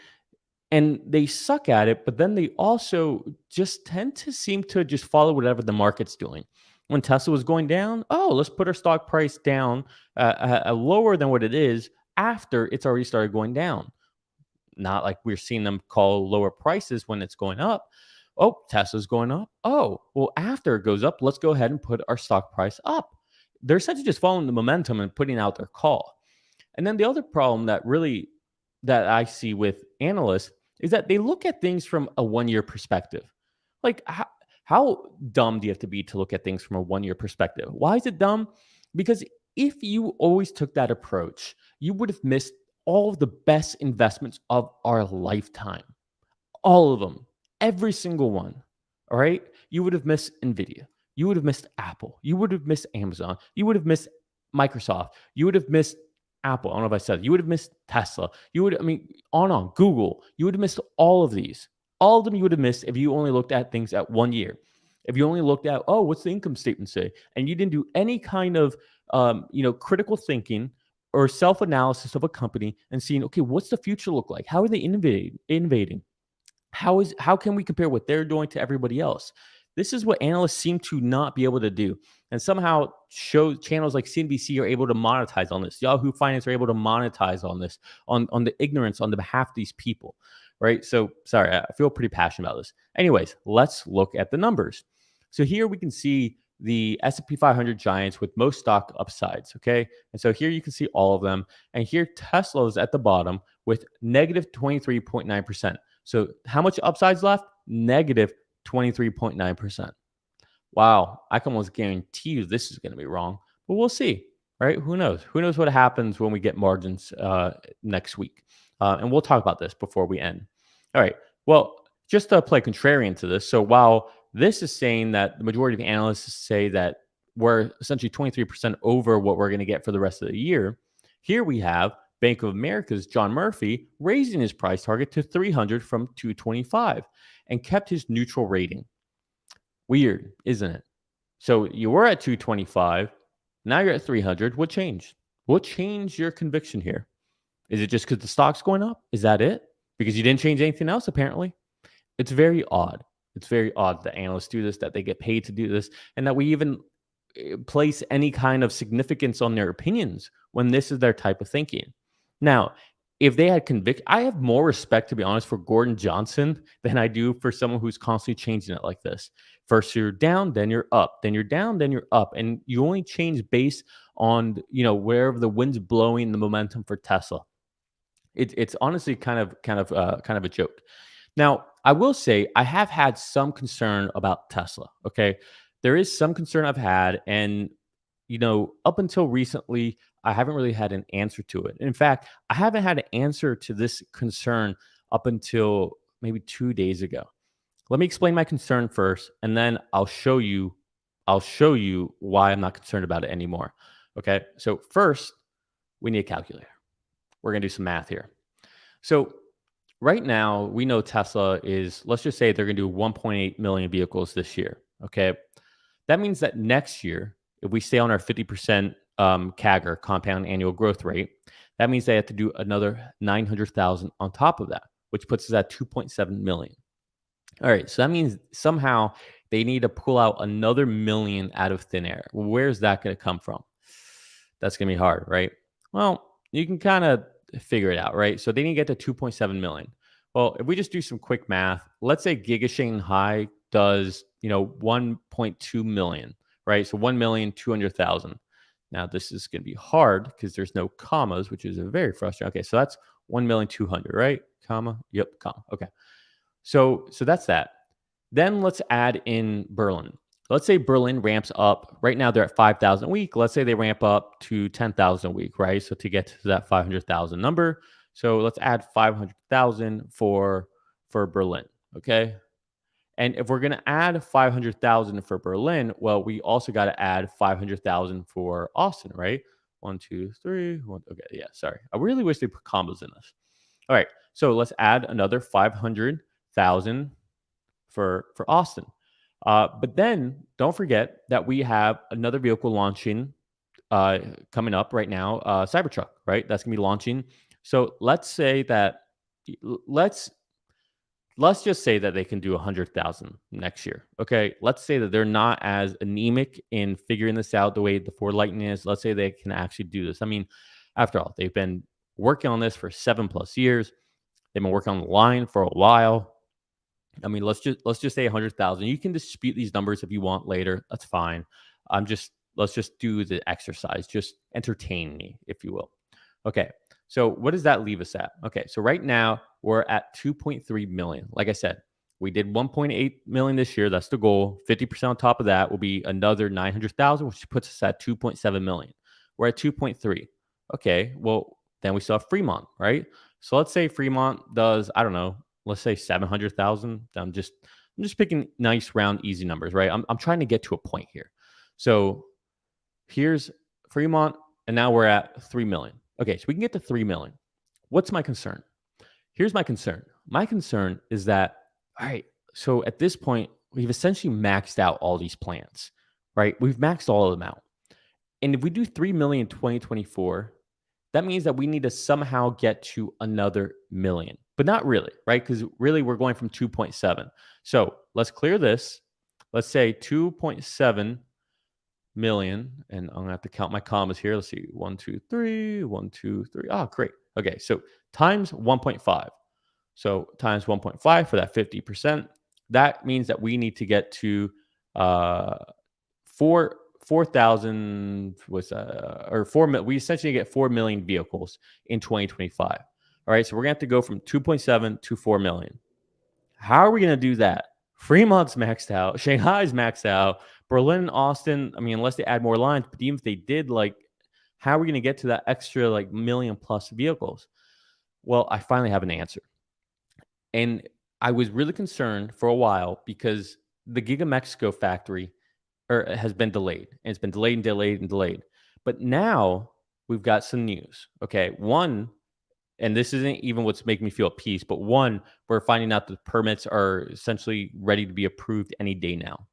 And they suck at it, but then they also just tend to seem to just follow whatever the market's doing. When Tesla was going down, oh, let's put our stock price down lower than what it is after it's already started going down. Not like we're seeing them call lower prices when it's going up. Oh, Tesla's going up. Oh, well, after it goes up, let's go ahead and put our stock price up. They're essentially just following the momentum and putting out their call. And then the other problem that I see with analysts is that they look at things from a 1 year perspective. Like, how dumb do you have to be to look at things from a 1 year perspective? Why is it dumb? Because if you always took that approach, you would have missed all of the best investments of our lifetime. All of them, every single one. All right. You would have missed Nvidia. You would have missed Apple. You would have missed Amazon. You would have missed Microsoft. You would have missed Apple. I don't know if I said it. You would have missed Tesla. You would, I mean, on Google. You would have missed all of these. All of them you would have missed if you only looked at things at 1 year. If you only looked at, oh, what's the income statement say? And you didn't do any kind of, critical thinking or self-analysis of a company and seeing, okay, what's the future look like? How are they innovating? How can we compare what they're doing to everybody else? This is what analysts seem to not be able to do. And somehow channels like CNBC are able to monetize on this. Yahoo Finance are able to monetize on this, on the ignorance on the behalf of these people, right? So sorry, I feel pretty passionate about this. Anyways, let's look at the numbers. So here we can see the S&P 500 giants with most stock upsides, okay? And so here you can see all of them. And here Tesla is at the bottom with negative 23.9%. So how much upsides left? Negative 23.9%. Wow, I can almost guarantee you this is going to be wrong, but we'll see, right? Who knows? Who knows what happens when we get margins next week? And we'll talk about this before we end. All right. Well, just to play contrarian to this. So while this is saying that the majority of analysts say that we're essentially 23% over what we're going to get for the rest of the year, here we have Bank of America's John Murphy raising his price target to 300 from 225 and kept his neutral rating. Weird, isn't it? So you were at 225, now you're at 300. What changed? What changed your conviction here? Is it just because the stock's going up? Is that it? Because you didn't change anything else, apparently. It's very odd. It's very odd that analysts do this, that they get paid to do this, and that we even place any kind of significance on their opinions when this is their type of thinking. Now, if they had conviction, I have more respect, to be honest, for Gordon Johnson than I do for someone who's constantly changing it like this. First you're down, then you're up, then you're down, then you're up, and you only change based on wherever the wind's blowing the momentum for Tesla. It's honestly kind of a joke. Now, I will say I have had some concern about Tesla. Okay, there is some concern I've had, and up until recently, I haven't really had an answer to it. In fact, I haven't had an answer to this concern up until maybe 2 days ago. Let me explain my concern first, and then I'll show you why I'm not concerned about it anymore. Okay. So first, we need a calculator. We're gonna do some math here. So right now, we know Tesla is, let's just say they're gonna do 1.8 million vehicles this year. Okay. That means that next year, if we stay on our 50% CAGR, compound annual growth rate, that means they have to do another 900,000 on top of that, which puts us at 2.7 million. All right, so that means somehow they need to pull out another million out of thin air. Well, where's that going to come from? That's going to be hard, right? Well, you can kind of figure it out, right? So they need to get to 2.7 million. Well, if we just do some quick math, let's say Giga Shanghai does, 1.2 million, right? So 1,200,000. Now this is going to be hard because there's no commas, which is a very frustrating. Okay, so that's 1,200,000, right? Comma, yep, comma. Okay. So that's that. Then let's add in Berlin. Let's say Berlin ramps up. Right now they're at 5,000 a week. Let's say they ramp up to 10,000 a week, right? So to get to that 500,000 number. So let's add 500,000 for Berlin, okay? And if we're going to add 500,000 for Berlin, well, we also got to add 500,000 for Austin, right? 1, 2, 3. Okay, yeah, sorry. I really wish they put combos in this. All right, so let's add another 500,000 for Austin. But then don't forget that we have another vehicle launching coming up right now, Cybertruck, right? That's gonna be launching. So let's say that let's just say that they can do 100,000 next year. Okay, let's say that they're not as anemic in figuring this out the way the Ford Lightning is. Let's say they can actually do this. I mean, after all, they've been working on this for 7+ years. They've been working on the line for a while. I mean, let's just say 100,000. You can dispute these numbers if you want later. That's fine. Let's just do the exercise. Just entertain me, if you will. Okay. So what does that leave us at? Okay. So right now we're at 2.3 million. Like I said, we did 1.8 million this year. That's the goal. 50% on top of that will be another 900,000, which puts us at 2.7 million. We're at 2.3. Okay. Well, then we still have Fremont, right? So let's say Fremont does, I don't know, let's say 700,000. I'm just picking nice, round, easy numbers, right? I'm trying to get to a point here. So here's Fremont, and now we're at 3 million. Okay, so we can get to 3 million. What's my concern? Here's my concern. My concern is that, all right, so at this point, we've essentially maxed out all these plans, right? We've maxed all of them out. And if we do 3 million in 2024, that means that we need to somehow get to another million, but not really, right? Because really we're going from 2.7. So let's clear this. Let's say 2.7 million, and I'm gonna have to count my commas here. Let's see, 1, 2, 3, 1, 2, 3. Oh, great. Okay, so times 1.5. So times 1.5 for that 50%. That means that we need to get to 4,000 was or 4. We essentially get 4 million vehicles in 2025. All right, so we're gonna have to go from 2.7 to 4 million. How are we gonna do that? Fremont's maxed out, Shanghai's maxed out, Berlin, Austin. I mean, unless they add more lines, but even if they did, like, how are we gonna get to that extra like million plus vehicles? Well, I finally have an answer, and I was really concerned for a while because the Giga Mexico factory has been delayed, and it's been delayed and delayed and delayed. But now we've got some news. Okay, one, and this isn't even what's making me feel at peace, but one, we're finding out the permits are essentially ready to be approved any day now.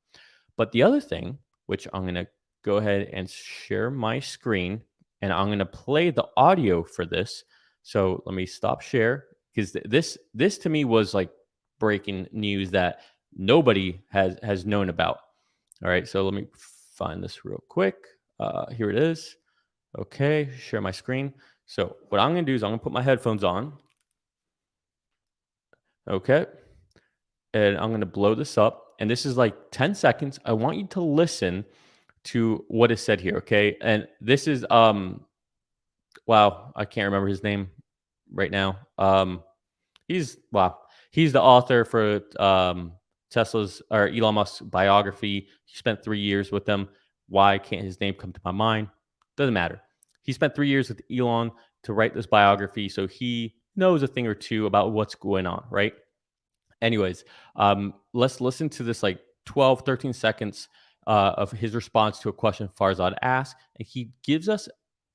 But the other thing, which I'm going to go ahead and share my screen, and I'm going to play the audio for this. So let me stop share, because this to me was like breaking news that nobody has known about. All right, so let me find this real quick. Here it is. Okay, share my screen. So what I'm going to do is I'm going to put my headphones on. Okay. And I'm going to blow this up. And this is like 10 seconds. I want you to listen to what is said here. Okay. And this is, wow, I can't remember his name right now. He's the author for Tesla's or Elon Musk's biography. He spent 3 years with them. Why can't his name come to my mind? Doesn't matter. He spent 3 years with Elon to write this biography, so he knows a thing or two about what's going on, right? Anyways, let's listen to this like 12, 13 seconds of his response to a question Farzad asked. And he gives us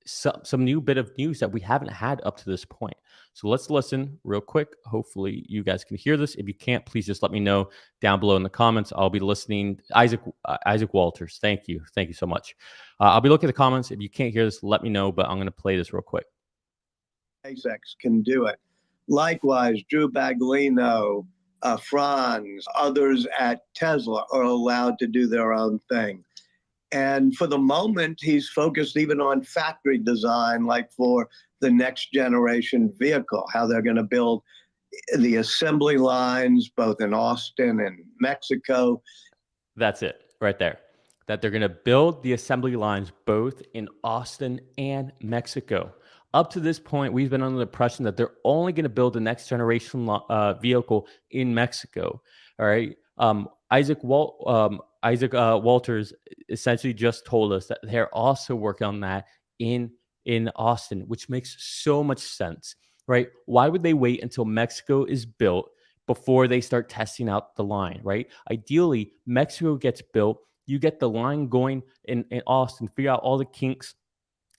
some new bit of news that we haven't had up to this point. So let's listen real quick. Hopefully you guys can hear this. If you can't, please just let me know down below in the comments. I'll be listening. Isaac Walters, thank you so much. I'll be looking at the comments. If you can't hear this, let me know, but I'm going to play this real quick. SpaceX can do it. Likewise, Drew Baglino, Franz, others at Tesla are allowed to do their own thing. And for the moment, he's focused even on factory design, like for the next generation vehicle, how they're going to build the assembly lines, both in Austin and Mexico. That's it right there. That they're going to build the assembly lines both in Austin and Mexico. Up to this point, we've been under the impression that they're only going to build the next generation vehicle in Mexico. All right. Isaac Walters essentially just told us that they're also working on that in Austin, which makes so much sense, right? Why would they wait until Mexico is built before they start testing out the line, right? Ideally, Mexico gets built, you get the line going in Austin, figure out all the kinks,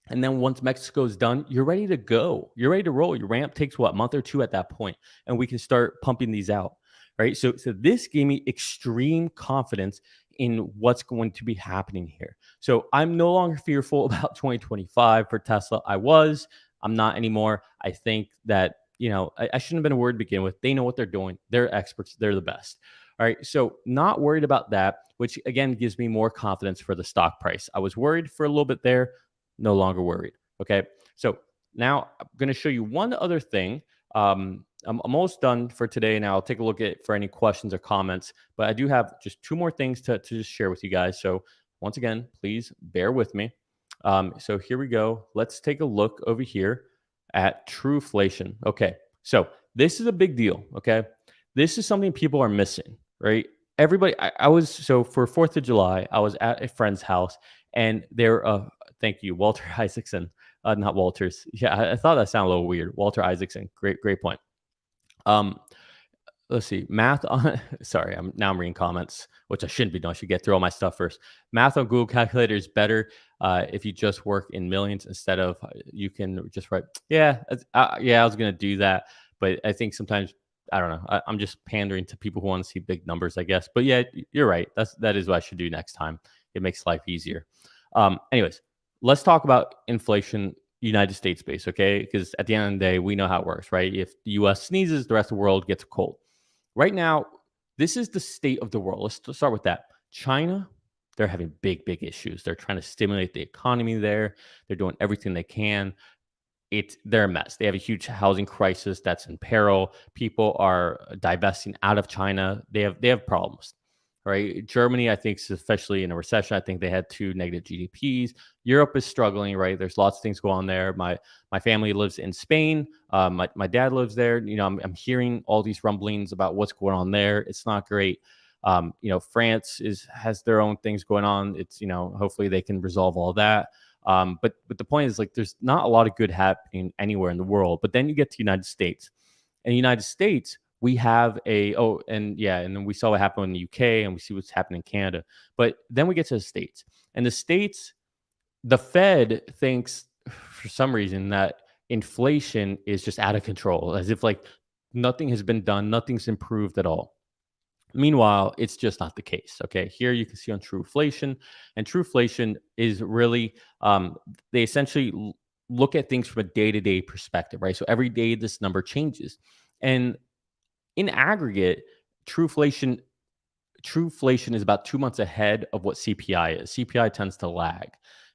and then once Mexico's done, you're ready to go. You're ready to roll. Your ramp takes what, a month or two at that point, and we can start pumping these out, right? So this gave me extreme confidence in what's going to be happening here. So I'm no longer fearful about 2025 for Tesla. I'm not anymore. I think that, I shouldn't have been worried to begin with. They know what they're doing. They're experts. They're the best. All right. So not worried about that, which again gives me more confidence for the stock price. I was worried for a little bit there. No longer worried. Okay. So now I'm going to show you one other thing. I'm almost done for today. Now I'll take a look at for any questions or comments, but I do have just two more things to just share with you guys. So once again, please bear with me. So here we go. Let's take a look over here at Trueflation. Okay. So this is a big deal. Okay. This is something people are missing, right? Everybody, so for 4th of July, I was at a friend's house and they're, thank you, Walter Isaacson, not Walters. Yeah, I thought that sounded a little weird. Walter Isaacson, great point. Let's see, math on, sorry, I'm reading comments, which I shouldn't be doing. I should get through all my stuff first. Math on Google Calculator is better if you just work in millions instead of, you can just write, yeah, I was going to do that. But I think sometimes, I don't know, I'm just pandering to people who want to see big numbers, I guess. But yeah, you're right. That is what I should do next time. It makes life easier. Anyways, let's talk about inflation, United States base, okay? Because at the end of the day, we know how it works, right? If the US sneezes, the rest of the world gets a cold. Right now, this is the state of the world. Let's start with that. China, they're having big issues. They're trying to stimulate the economy there. They're doing everything they can. They're a mess. They have a huge housing crisis that's in peril. People are divesting out of China. They have problems. Right. Germany, I think, especially in a recession, I think they had 2 negative GDPs. Europe is struggling, right? There's lots of things going on there. My family lives in Spain. My dad lives there. I'm hearing all these rumblings about what's going on there. It's not great. France has their own things going on. It's, hopefully they can resolve all that. But the point is, like, there's not a lot of good happening anywhere in the world. But then you get to the United States. In the United States, we have and then we saw what happened in the UK and we see what's happening in Canada. But then we get to the States. And the States, the Fed thinks for some reason that inflation is just out of control, as if like nothing has been done, nothing's improved at all. Meanwhile, it's just not the case. Okay, here you can see on Trueflation, and Trueflation is really they essentially look at things from a day-to-day perspective, right? So every day this number changes, and in aggregate, Trueflation is about 2 months ahead of what CPI is. CPI tends to lag.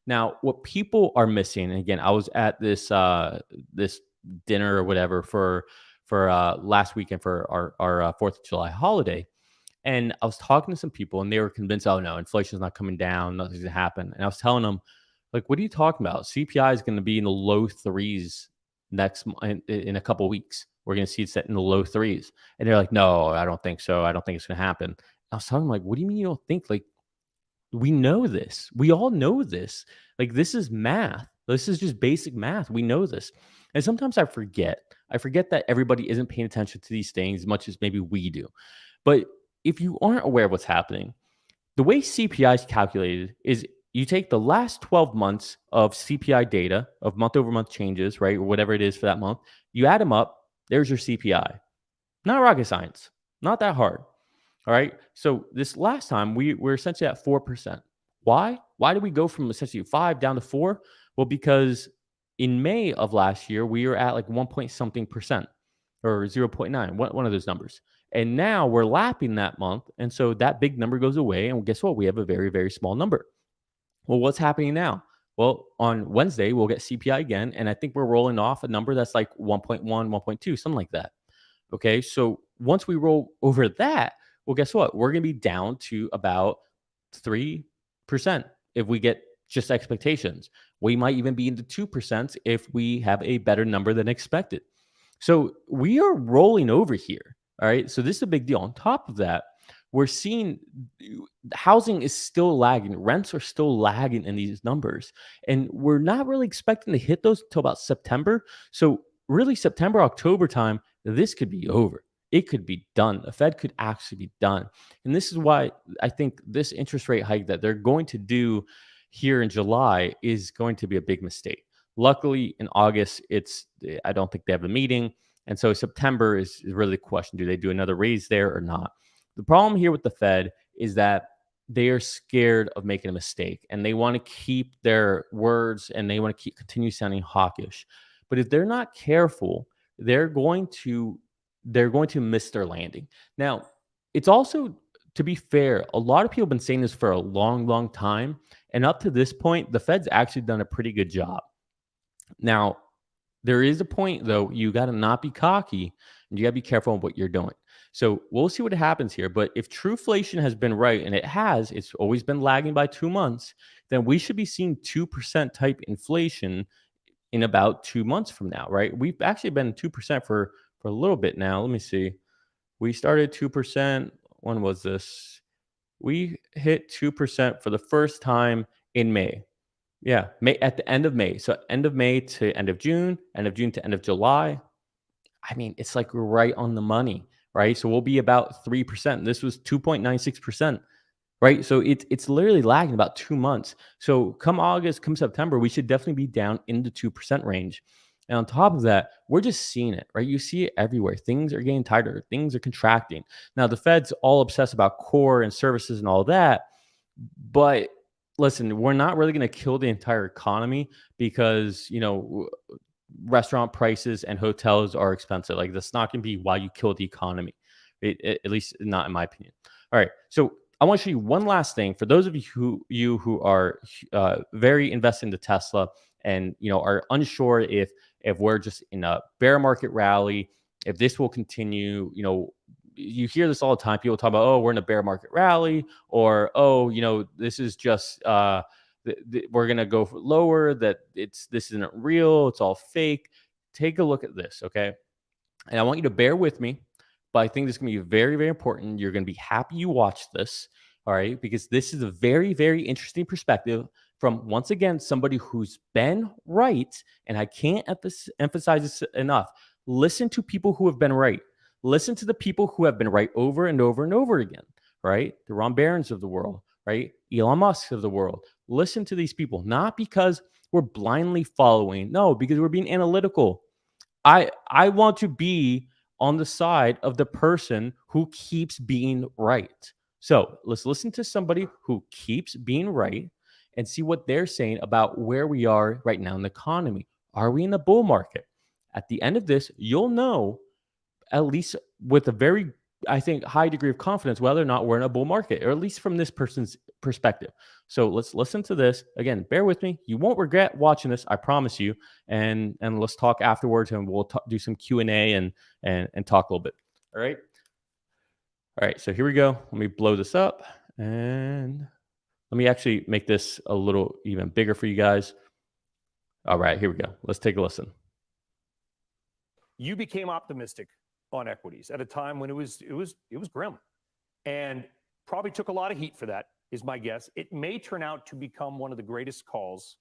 Now, what people are missing, and again, I was at this this dinner or whatever for last weekend for our 4th of July holiday. And I was talking to some people and they were convinced, oh no, inflation's not coming down, nothing's gonna happen. And I was telling them, like, what are you talking about? CPI is going to be in the low 3s next in a couple of weeks. we're going to see it set in the low threes. And they're like, no, I don't think so. I don't think it's going to happen. I was talking like, what do you mean you don't think? Like, we know this. We all know this. Like, this is math. This is just basic math. We know this. And sometimes I forget. I forget that everybody isn't paying attention to these things as much as maybe we do. But if you aren't aware of what's happening, the way CPI is calculated is you take the last 12 months of CPI data, of month over month changes, right? Or whatever it is for that month. You add them up. There's your CPI. Not rocket science. Not that hard. All right. So this last time we're essentially at 4%. Why? Why did we go from essentially 5 down to 4? Well, because in May of last year, we were at like 1 point something percent or 0.9, one of those numbers. And now we're lapping that month. And so that big number goes away. And guess what? We have a very, very small number. Well, what's happening now? Well, on Wednesday, we'll get CPI again. And I think we're rolling off a number that's like 1.1, 1.2, something like that. Okay. So once we roll over that, well, guess what? We're going to be down to about 3% if we get just expectations. We might even be into 2% if we have a better number than expected. So we are rolling over here. All right. So this is a big deal. On top of that, we're seeing housing is still lagging. Rents are still lagging in these numbers. And we're not really expecting to hit those until about September. So really September, October time, this could be over. It could be done. The Fed could actually be done. And this is why I think this interest rate hike that they're going to do here in July is going to be a big mistake. Luckily, in August, I don't think they have a meeting. And so September is really the question. Do they do another raise there or not? The problem here with the Fed is that they are scared of making a mistake and they want to keep their words and they want to continue sounding hawkish. But if they're not careful, they're going to miss their landing. Now, it's also, to be fair, a lot of people have been saying this for a long, long time. And up to this point, the Fed's actually done a pretty good job. Now, there is a point, though, you got to not be cocky and you got to be careful on what you're doing. So we'll see what happens here. But if truflation has been right, and it's always been lagging by 2 months, then we should be seeing 2% type inflation in about 2 months from now, right? We've actually been 2% for a little bit now. Let me see. We started 2%. When was this? We hit 2% for the first time in May. Yeah, May, at the end of May. So end of May to end of June to end of July. I mean, it's like we're right on the money, right? So we'll be about 3%. This was 2.96%, right? So it's literally lagging about 2 months. So come August, come September, we should definitely be down in the 2% range. And on top of that, we're just seeing it, right? You see it everywhere. Things are getting tighter. Things are contracting. Now, the Fed's all obsessed about core and services and all that. But listen, we're not really going to kill the entire economy because, restaurant prices and hotels are expensive. Like, that's not going to be why you kill the economy, at least not in my opinion. All right. So I want to show you one last thing for those of you who are very invested into Tesla and are unsure if we're just in a bear market rally, if this will continue. You hear this all the time. People talk about, oh, we're in a bear market rally, or oh, this is just we're gonna go lower. That this isn't real. It's all fake. Take a look at this, okay? And I want you to bear with me, but I think this is going to be very, very important. You're going to be happy you watched this, all right? Because this is a very, very interesting perspective from, once again, somebody who's been right. And I can't emphasize this enough. Listen to people who have been right. Listen to the people who have been right over and over and over again, right? The Ron Barons of the world, right? Elon Musk of the world. Listen to these people, not because we're blindly following. No, because we're being analytical. I want to be on the side of the person who keeps being right. So let's listen to somebody who keeps being right and see what they're saying about where we are right now in the economy. Are we in a bull market? At the end of this, you'll know, at least with a very, I think, high degree of confidence, whether or not we're in a bull market, or at least from this person's perspective. So let's listen to this. Again, bear with me. You won't regret watching this, I promise you. And let's talk afterwards, and we'll do some Q&A and talk a little bit. All right. All right. So here we go. Let me blow this up, and let me actually make this a little even bigger for you guys. All right, here we go. Let's take a listen. you became optimistic on equities at a time when it was grim, and probably took a lot of heat for that, is my guess. It may turn out to become one of the greatest calls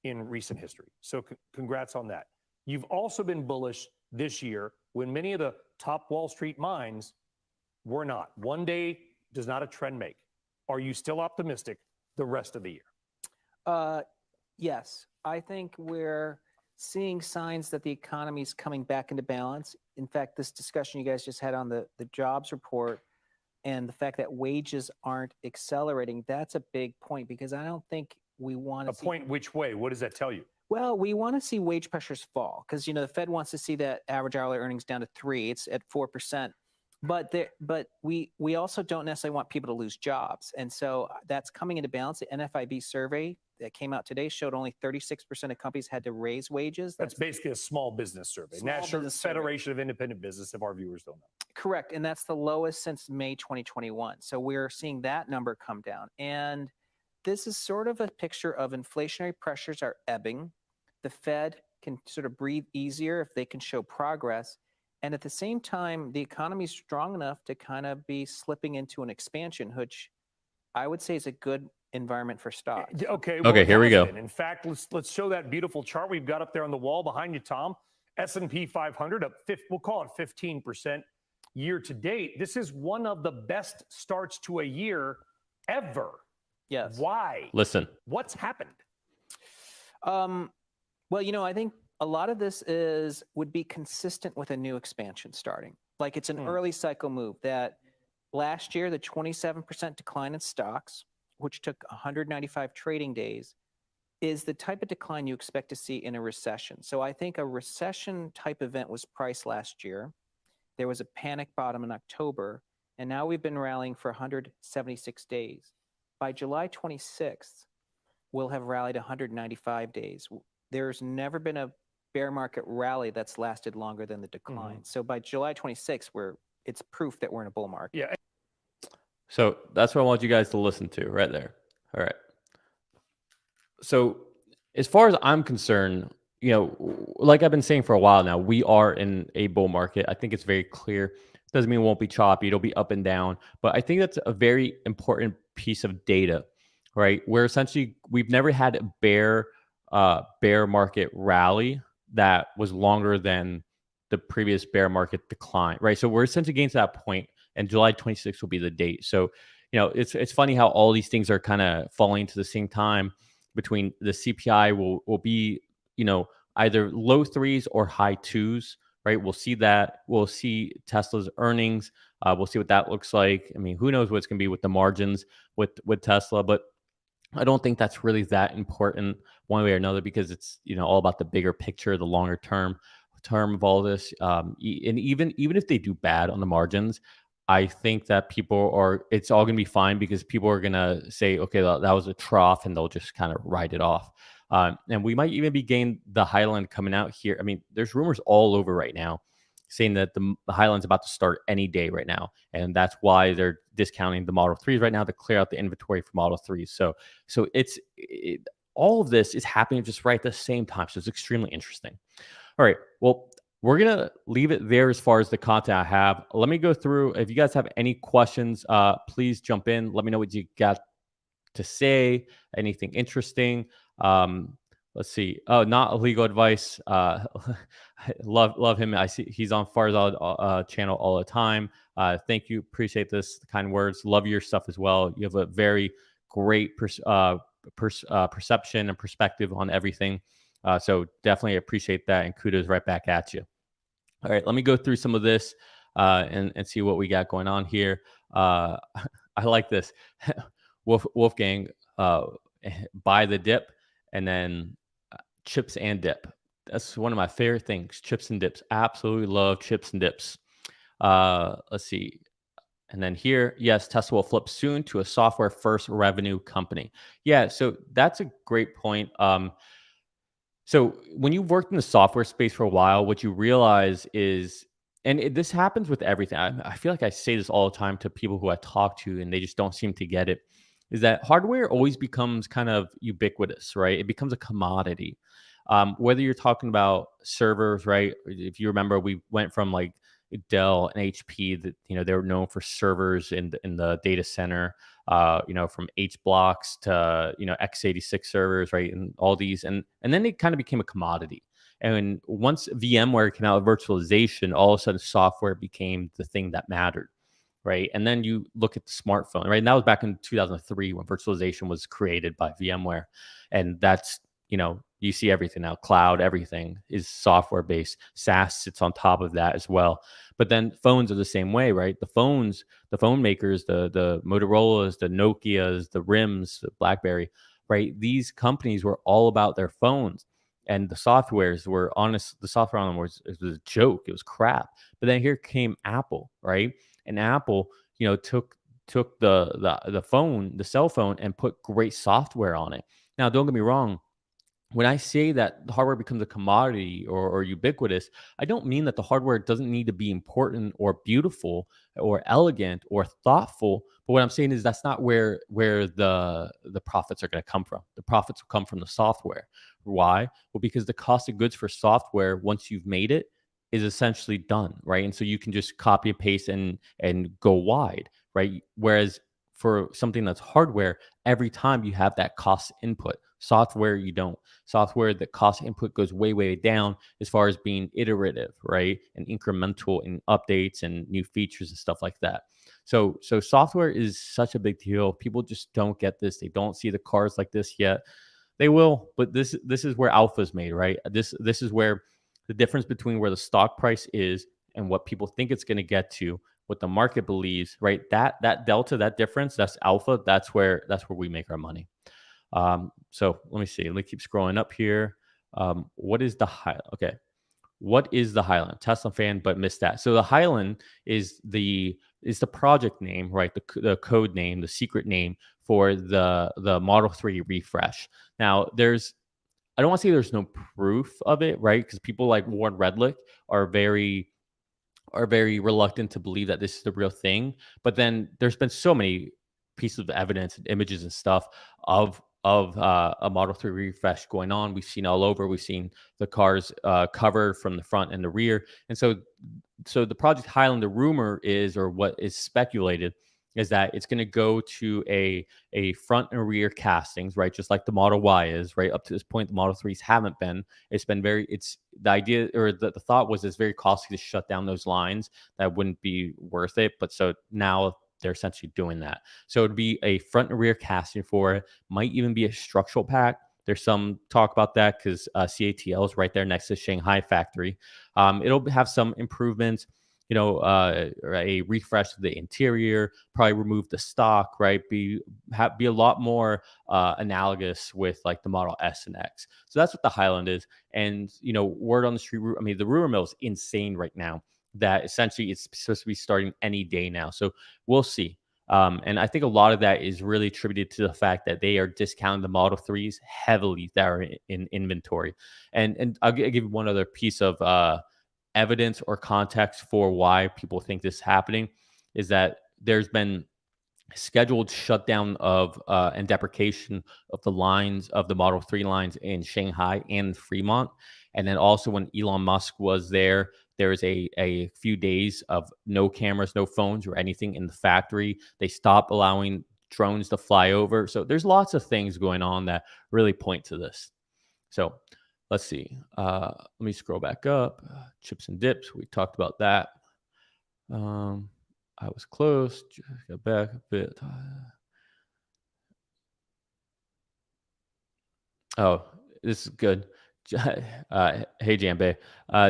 in recent history. So congrats on that. You've also been bullish this year when many of the top Wall Street minds were not. One day does not a trend make. Are you still optimistic the rest of the year? Yes, I think we're seeing signs that the economy is coming back into balance. In fact, this discussion you guys just had on the jobs report and the fact that wages aren't accelerating, that's a big point, because I don't think we want to see... point which way? What does that tell you? Well, we want to see wage pressures fall because, the Fed wants to see that average hourly earnings down to 3%. It's at 4%. But we also don't necessarily want people to lose jobs. And so that's coming into balance. The NFIB survey that came out today showed only 36% of companies had to raise wages. That's basically a small business survey. National Federation of Independent Business, if our viewers don't know. Correct. And that's the lowest since May 2021. So we're seeing that number come down. And this is sort of a picture of inflationary pressures are ebbing. The Fed can sort of breathe easier if they can show progress. And at the same time, the economy is strong enough to kind of be slipping into an expansion, which I would say is a good environment for stocks. Okay, here we go. In fact, let's show that beautiful chart we've got up there on the wall behind you, Tom. S&P 500 up, we'll call it 15% year to date. This is one of the best starts to a year ever. Yes. Why? Listen. What's happened? Well, I think a lot of this would be consistent with a new expansion starting. Like it's an early cycle move that last year, the 27% decline in stocks, which took 195 trading days, is the type of decline you expect to see in a recession. So I think a recession type event was priced last year. There was a panic bottom in October, and now we've been rallying for 176 days. By July 26th, we'll have rallied 195 days. There's never been a bear market rally that's lasted longer than the decline. So by July 26th, it's proof that we're in a bull market. Yeah. So that's what I want you guys to listen to right there. All right. So as far as I'm concerned, like I've been saying for a while now, we are in a bull market. I think it's very clear. Doesn't mean it won't be choppy. It'll be up and down. But I think that's a very important piece of data, right? Where essentially we've never had a bear market rally that was longer than the previous bear market decline, right? So we're essentially getting to that point, and July 26th will be the date. So, it's funny how all these things are kind of falling to the same time. Between the CPI will be, either low 3s or high 2s, right? We'll see that. We'll see Tesla's earnings. We'll see what that looks like. I mean, who knows what it's going to be with the margins with Tesla, but I don't think that's really that important one way or another, because it's, all about the bigger picture, the longer term of all this. And even if they do bad on the margins, I think that it's all going to be fine, because people are going to say, okay, that was a trough, and they'll just kind of write it off. And we might even be getting the Highland coming out here. I mean, there's rumors all over right now saying that the Highland's about to start any day right now. And that's why they're discounting the Model 3s right now to clear out the inventory for Model 3s. So all of this is happening just right at the same time. So it's extremely interesting. All right. Well, we're going to leave it there as far as the content I have. Let me go through. If you guys have any questions, please jump in. Let me know what you got to say. Anything interesting. Let's see. Oh, not illegal advice. Love him. I see he's on Farzad channel all the time. Thank you. Appreciate this. The kind words. Love your stuff as well. You have a very great perception and perspective on everything. So definitely appreciate that, and kudos right back at you. All right, let me go through some of this and see what we got going on here. I like this. Wolfgang, buy the dip, and then chips and dip. That's one of my favorite things, chips and dips. Absolutely love chips and dips. Let's see. And then here, yes, Tesla will flip soon to a software first revenue company. Yeah, so that's a great point. So when you've worked in the software space for a while, what you realize is, and this happens with everything. I feel like I say this all the time to people who I talk to, and they just don't seem to get it, is that hardware always becomes kind of ubiquitous, right? It becomes a commodity. Whether you're talking about servers, right? If you remember, we went from like Dell and HP that they were known for servers in the data center. From H blocks to x86 servers, right, and all these, and then it kind of became a commodity. And once VMware came out with virtualization, all of a sudden software became the thing that mattered, right? And then you look at the smartphone, right? And that was back in 2003 when virtualization was created by VMware, and that's you see everything now. Cloud, everything is software based. SaaS sits on top of that as well. But then phones are the same way, right? The phone makers, the Motorola's, the Nokia's, the RIMs, the BlackBerry, right? These companies were all about their phones. And the softwares were honest. The software on them was a joke. It was crap. But then here came Apple, right? And Apple, took the phone, the cell phone, and put great software on it. Now, don't get me wrong. When I say that the hardware becomes a commodity or ubiquitous, I don't mean that the hardware doesn't need to be important or beautiful or elegant or thoughtful. But what I'm saying is that's not where the profits are going to come from. The profits will come from the software. Why? Well, because the cost of goods for software, once you've made it, is essentially done, right? And so you can just copy and paste and go wide, right? Whereas for something that's hardware, every time you have that cost input. Software, you don't. Software, the cost input goes way, way down as far as being iterative, right? And incremental in updates and new features and stuff like that. So software is such a big deal. People just don't get this. They don't see the cars like this yet. They will, but this is where alpha is made, right? This is where the difference between where the stock price is and what people think it's going to get to, what the market believes, right? That delta, that difference, that's alpha. That's where we make our money. So let me see. Let me keep scrolling up here. What is the Highland? Okay. What is the Highland? Tesla fan, but missed that. So the Highland is the project name, right? The code name, the secret name for the Model 3 refresh. Now I don't want to say there's no proof of it, right? Because people like Warren Redlick are very reluctant to believe that this is the real thing. But then there's been so many pieces of evidence and images and stuff of a Model 3 refresh going on. We've seen all over. We've seen the cars covered from the front and the rear. And so the Project Highland, the rumor is, or what is speculated, is that it's going to go to a front and rear castings, right? Just like the Model Y is, right? Up to this point, the Model 3s haven't been. It's been the idea, or the thought was it's very costly to shut down those lines. That wouldn't be worth it. But so now they're essentially doing that. So it'd be a front and rear casting for it. Might even be a structural pack. There's some talk about that because CATL is right there next to Shanghai factory. It'll have some improvements, a refresh of the interior, probably remove the stock, right? Be a lot more analogous with like the Model S and X. So that's what the Highland is. And, word on the street, I mean, the rumor mill is insane right now, that essentially it's supposed to be starting any day now. So we'll see. And I think a lot of that is really attributed to the fact that they are discounting the Model 3s heavily that are in inventory. And I'll give you one other piece of evidence or context for why people think this is happening, is that there's been scheduled shutdown of and deprecation of the lines of the Model 3 lines in Shanghai and Fremont. And then also when Elon Musk was there was a few days of no cameras, no phones or anything in the factory. They stopped allowing drones to fly over. So there's lots of things going on that really point to this. So let's see. Let me scroll back up. Chips and dips. We talked about that. I was close. Got back a bit. Oh, this is good. Hey, Jambe.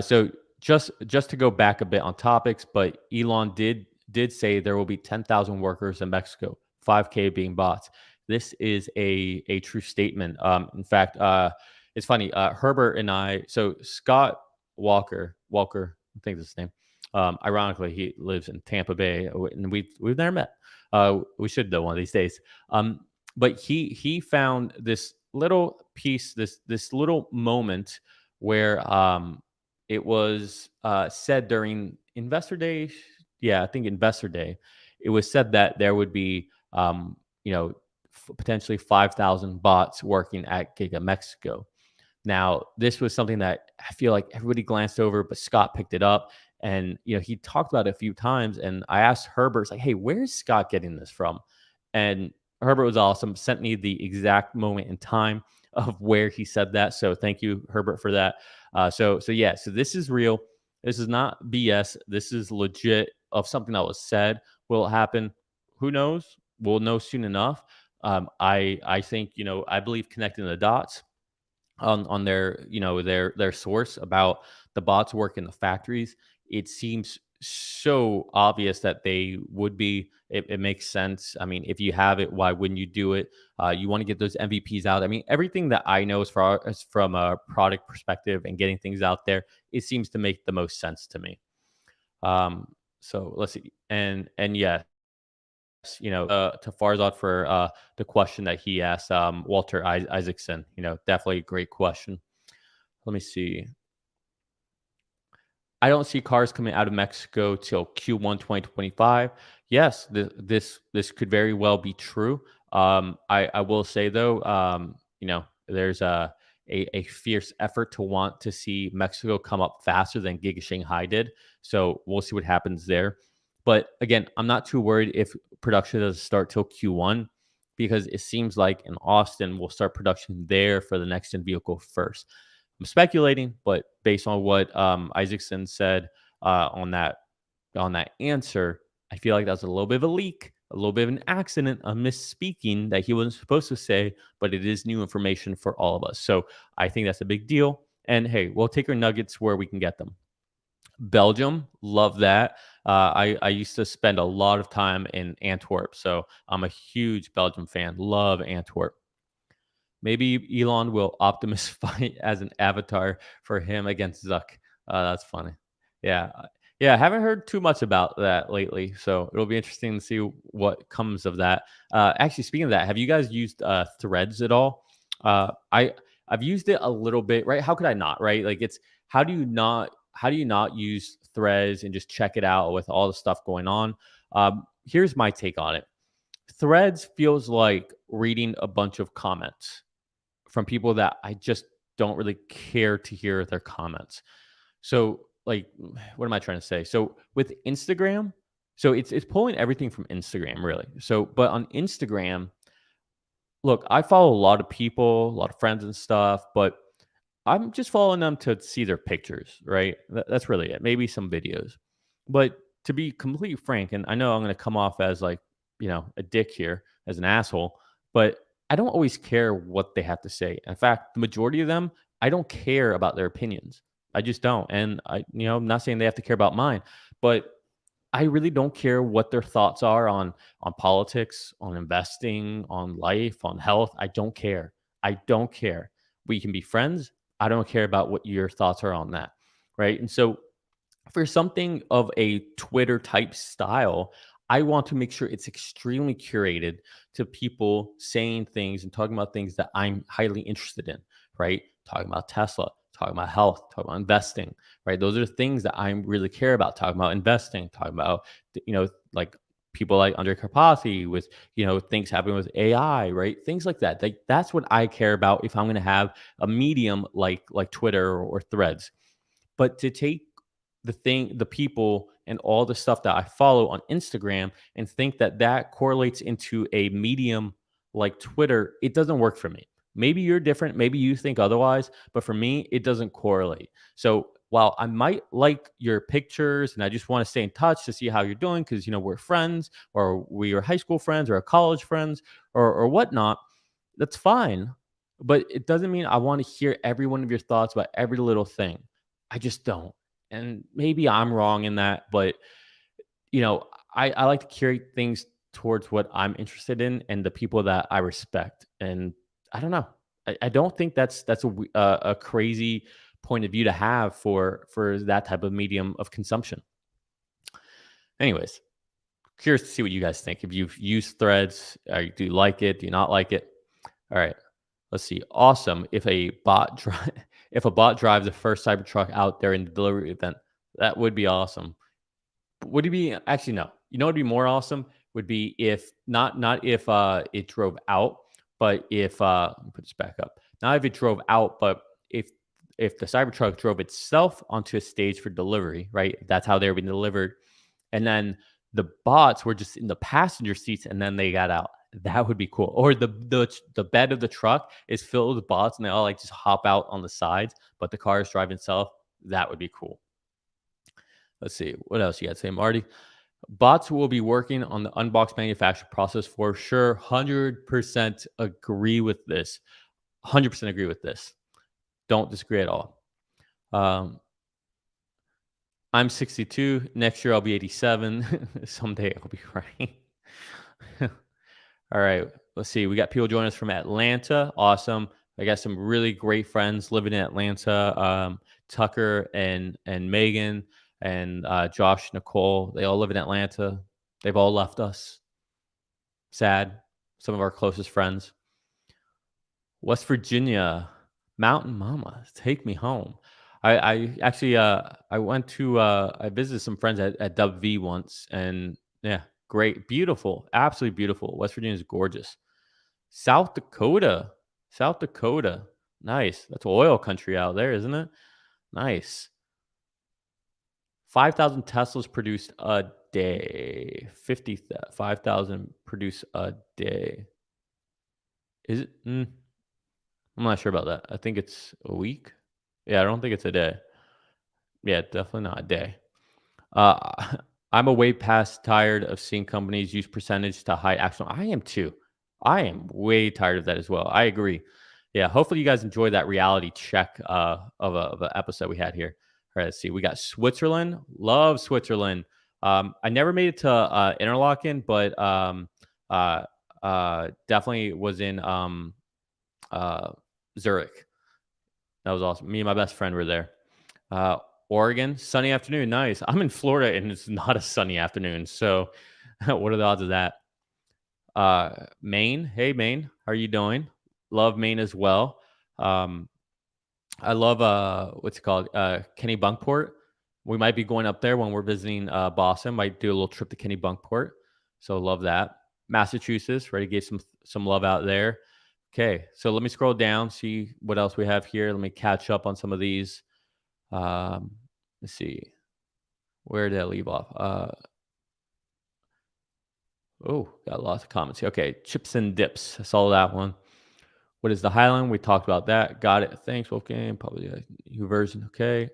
So just to go back a bit on topics, but Elon did say there will be 10,000 workers in Mexico, 5K being bots. This is a true statement. In fact, it's funny. Herbert and I. So Scott Walker, I think that's his name. Ironically, he lives in Tampa Bay, and we've never met. We should though one of these days. But he found this little piece, this little moment where it was said during Investor Day. Yeah, I think Investor Day. It was said that there would be potentially 5,000 bots working at Giga Mexico. Now, this was something that I feel like everybody glanced over, but Scott picked it up. And, he talked about it a few times. And I asked Herbert, like, hey, where's Scott getting this from? And Herbert was awesome, sent me the exact moment in time of where he said that. So thank you, Herbert, for that. So this is real. This is not BS. This is legit of something that was said. Will it happen? Who knows? We'll know soon enough. I think, I believe connecting the dots on their their source about the bots work in the factories, it seems so obvious that they would be. It makes sense. I mean, if you have it, why wouldn't you do it? You want to get those MVPs out. I mean, everything that I know is from a product perspective and getting things out there, it seems to make the most sense to me. So let's see. And yeah, to Farzad for the question that he asked, Walter Isaacson, definitely a great question. Let me see. I don't see cars coming out of Mexico till Q1 2025. Yes, this could very well be true. I will say though, there's a fierce effort to want to see Mexico come up faster than Giga Shanghai did. So we'll see what happens there. But again, I'm not too worried if production doesn't start till Q1, because it seems like in Austin we'll start production there for the next in vehicle first. I'm speculating, but based on what Isaacson said on that answer, I feel like that's a little bit of a leak, a little bit of an accident, a misspeaking that he wasn't supposed to say, but it is new information for all of us. So I think that's a big deal. And hey, we'll take our nuggets where we can get them. Belgium, love that. I used to spend a lot of time in Antwerp, so I'm a huge Belgium fan. Love Antwerp. Maybe Elon will Optimus fight as an avatar for him against Zuck. That's funny. Yeah. Yeah, I haven't heard too much about that lately, so it'll be interesting to see what comes of that. Actually, speaking of that, have you guys used Threads at all? I've used it a little bit, right? How could I not, right? Like, it's how do you not use Threads and just check it out with all the stuff going on? Here's my take on it. Threads feels like reading a bunch of comments from people that I just don't really care to hear their comments. So, like, what am I trying to say? So with Instagram, so it's pulling everything from Instagram, really. So, but on Instagram, look, I follow a lot of people, a lot of friends and stuff, but I'm just following them to see their pictures, right? That's really it. Maybe some videos. But to be completely frank, and I know I'm going to come off as like, a dick here, as an asshole, but I don't always care what they have to say. In fact, the majority of them, I don't care about their opinions. I just don't. And I'm not saying they have to care about mine, but I really don't care what their thoughts are on politics, on investing, on life, on health. I don't care. I don't care. We can be friends. I don't care about what your thoughts are on that, right? And so for something of a Twitter type style, I want to make sure it's extremely curated to people saying things and talking about things that I'm highly interested in, right? Talking about Tesla, talking about health, talking about investing, right? Those are things that I really care about, talking about investing, talking about, like people like Andre Karpathy with, things happening with AI, right? Things like that. Like, that's what I care about if I'm going to have a medium like Twitter or Threads. But to take the people and all the stuff that I follow on Instagram and think that correlates into a medium like Twitter, it doesn't work for me. Maybe you're different. Maybe you think otherwise, but for me, it doesn't correlate. So while I might like your pictures and I just want to stay in touch to see how you're doing, because, we're friends, or we are high school friends or college friends or whatnot, that's fine. But it doesn't mean I want to hear every one of your thoughts about every little thing. I just don't. And maybe I'm wrong in that, but I like to curate things towards what I'm interested in and the people that I respect. And I don't know. I don't think that's a crazy point of view to have for that type of medium of consumption. Anyways, curious to see what you guys think. If you've used Threads, do you like it? Do you not like it? All right. Let's see. Awesome. If a bot drives the first Cybertruck out there in the delivery event, that would be awesome. Would it be actually no? You know, what'd be more awesome would be if not if it drove out, but if let me put this back up. Not if it drove out, but if the Cybertruck drove itself onto a stage for delivery, right? That's how they were being delivered, and then the bots were just in the passenger seats, and then they got out. That would be cool. Or the bed of the truck is filled with bots, and they all like just hop out on the sides, but the car is driving itself. That would be cool. Let's see what else you got to say, Marty. Bots will be working on the unboxed manufacturing process for sure. 100% agree with this. 100% agree with this. Don't disagree at all. I'm 62. Next year I'll be 87. Someday I'll be right. All right. Let's see. We got people joining us from Atlanta. Awesome. I got some really great friends living in Atlanta. Tucker and Megan and Josh, Nicole. They all live in Atlanta. They've all left us. Sad. Some of our closest friends. West Virginia. Mountain Mama. Take me home. I actually I went to I visited some friends at WV once, and yeah, great, beautiful, absolutely beautiful. West Virginia is gorgeous. South Dakota, nice. That's oil country out there, isn't it? Nice. 5,000 Teslas produced a day. 5,000 produce a day. Is it? I'm not sure about that. I think it's a week. Yeah, I don't think it's a day. Yeah, definitely not a day. I'm a way past tired of seeing companies use percentage to hide actual. I am too. I am way tired of that as well. I agree. Yeah, hopefully you guys enjoyed that reality check of an episode we had here. All right, let's see. We got Switzerland. Love Switzerland. I never made it to Interlaken, but definitely was in Zurich. That was awesome. Me and my best friend were there. Oregon, sunny afternoon. Nice. I'm in Florida and it's not a sunny afternoon. So what are the odds of that? Maine. Hey, Maine. How are you doing? Love Maine as well. I love, what's it called? Kennebunkport. We might be going up there when we're visiting Boston. Might do a little trip to Kennebunkport. So love that. Massachusetts. Ready to get some love out there. Okay, so let me scroll down, see what else we have here. Let me catch up on some of these. Let's see. Where did I leave off? Got lots of comments here. Okay, chips and dips. I saw that one. What is the Highland? We talked about that. Got it. Thanks, Wolfgang. Probably a new version. Okay.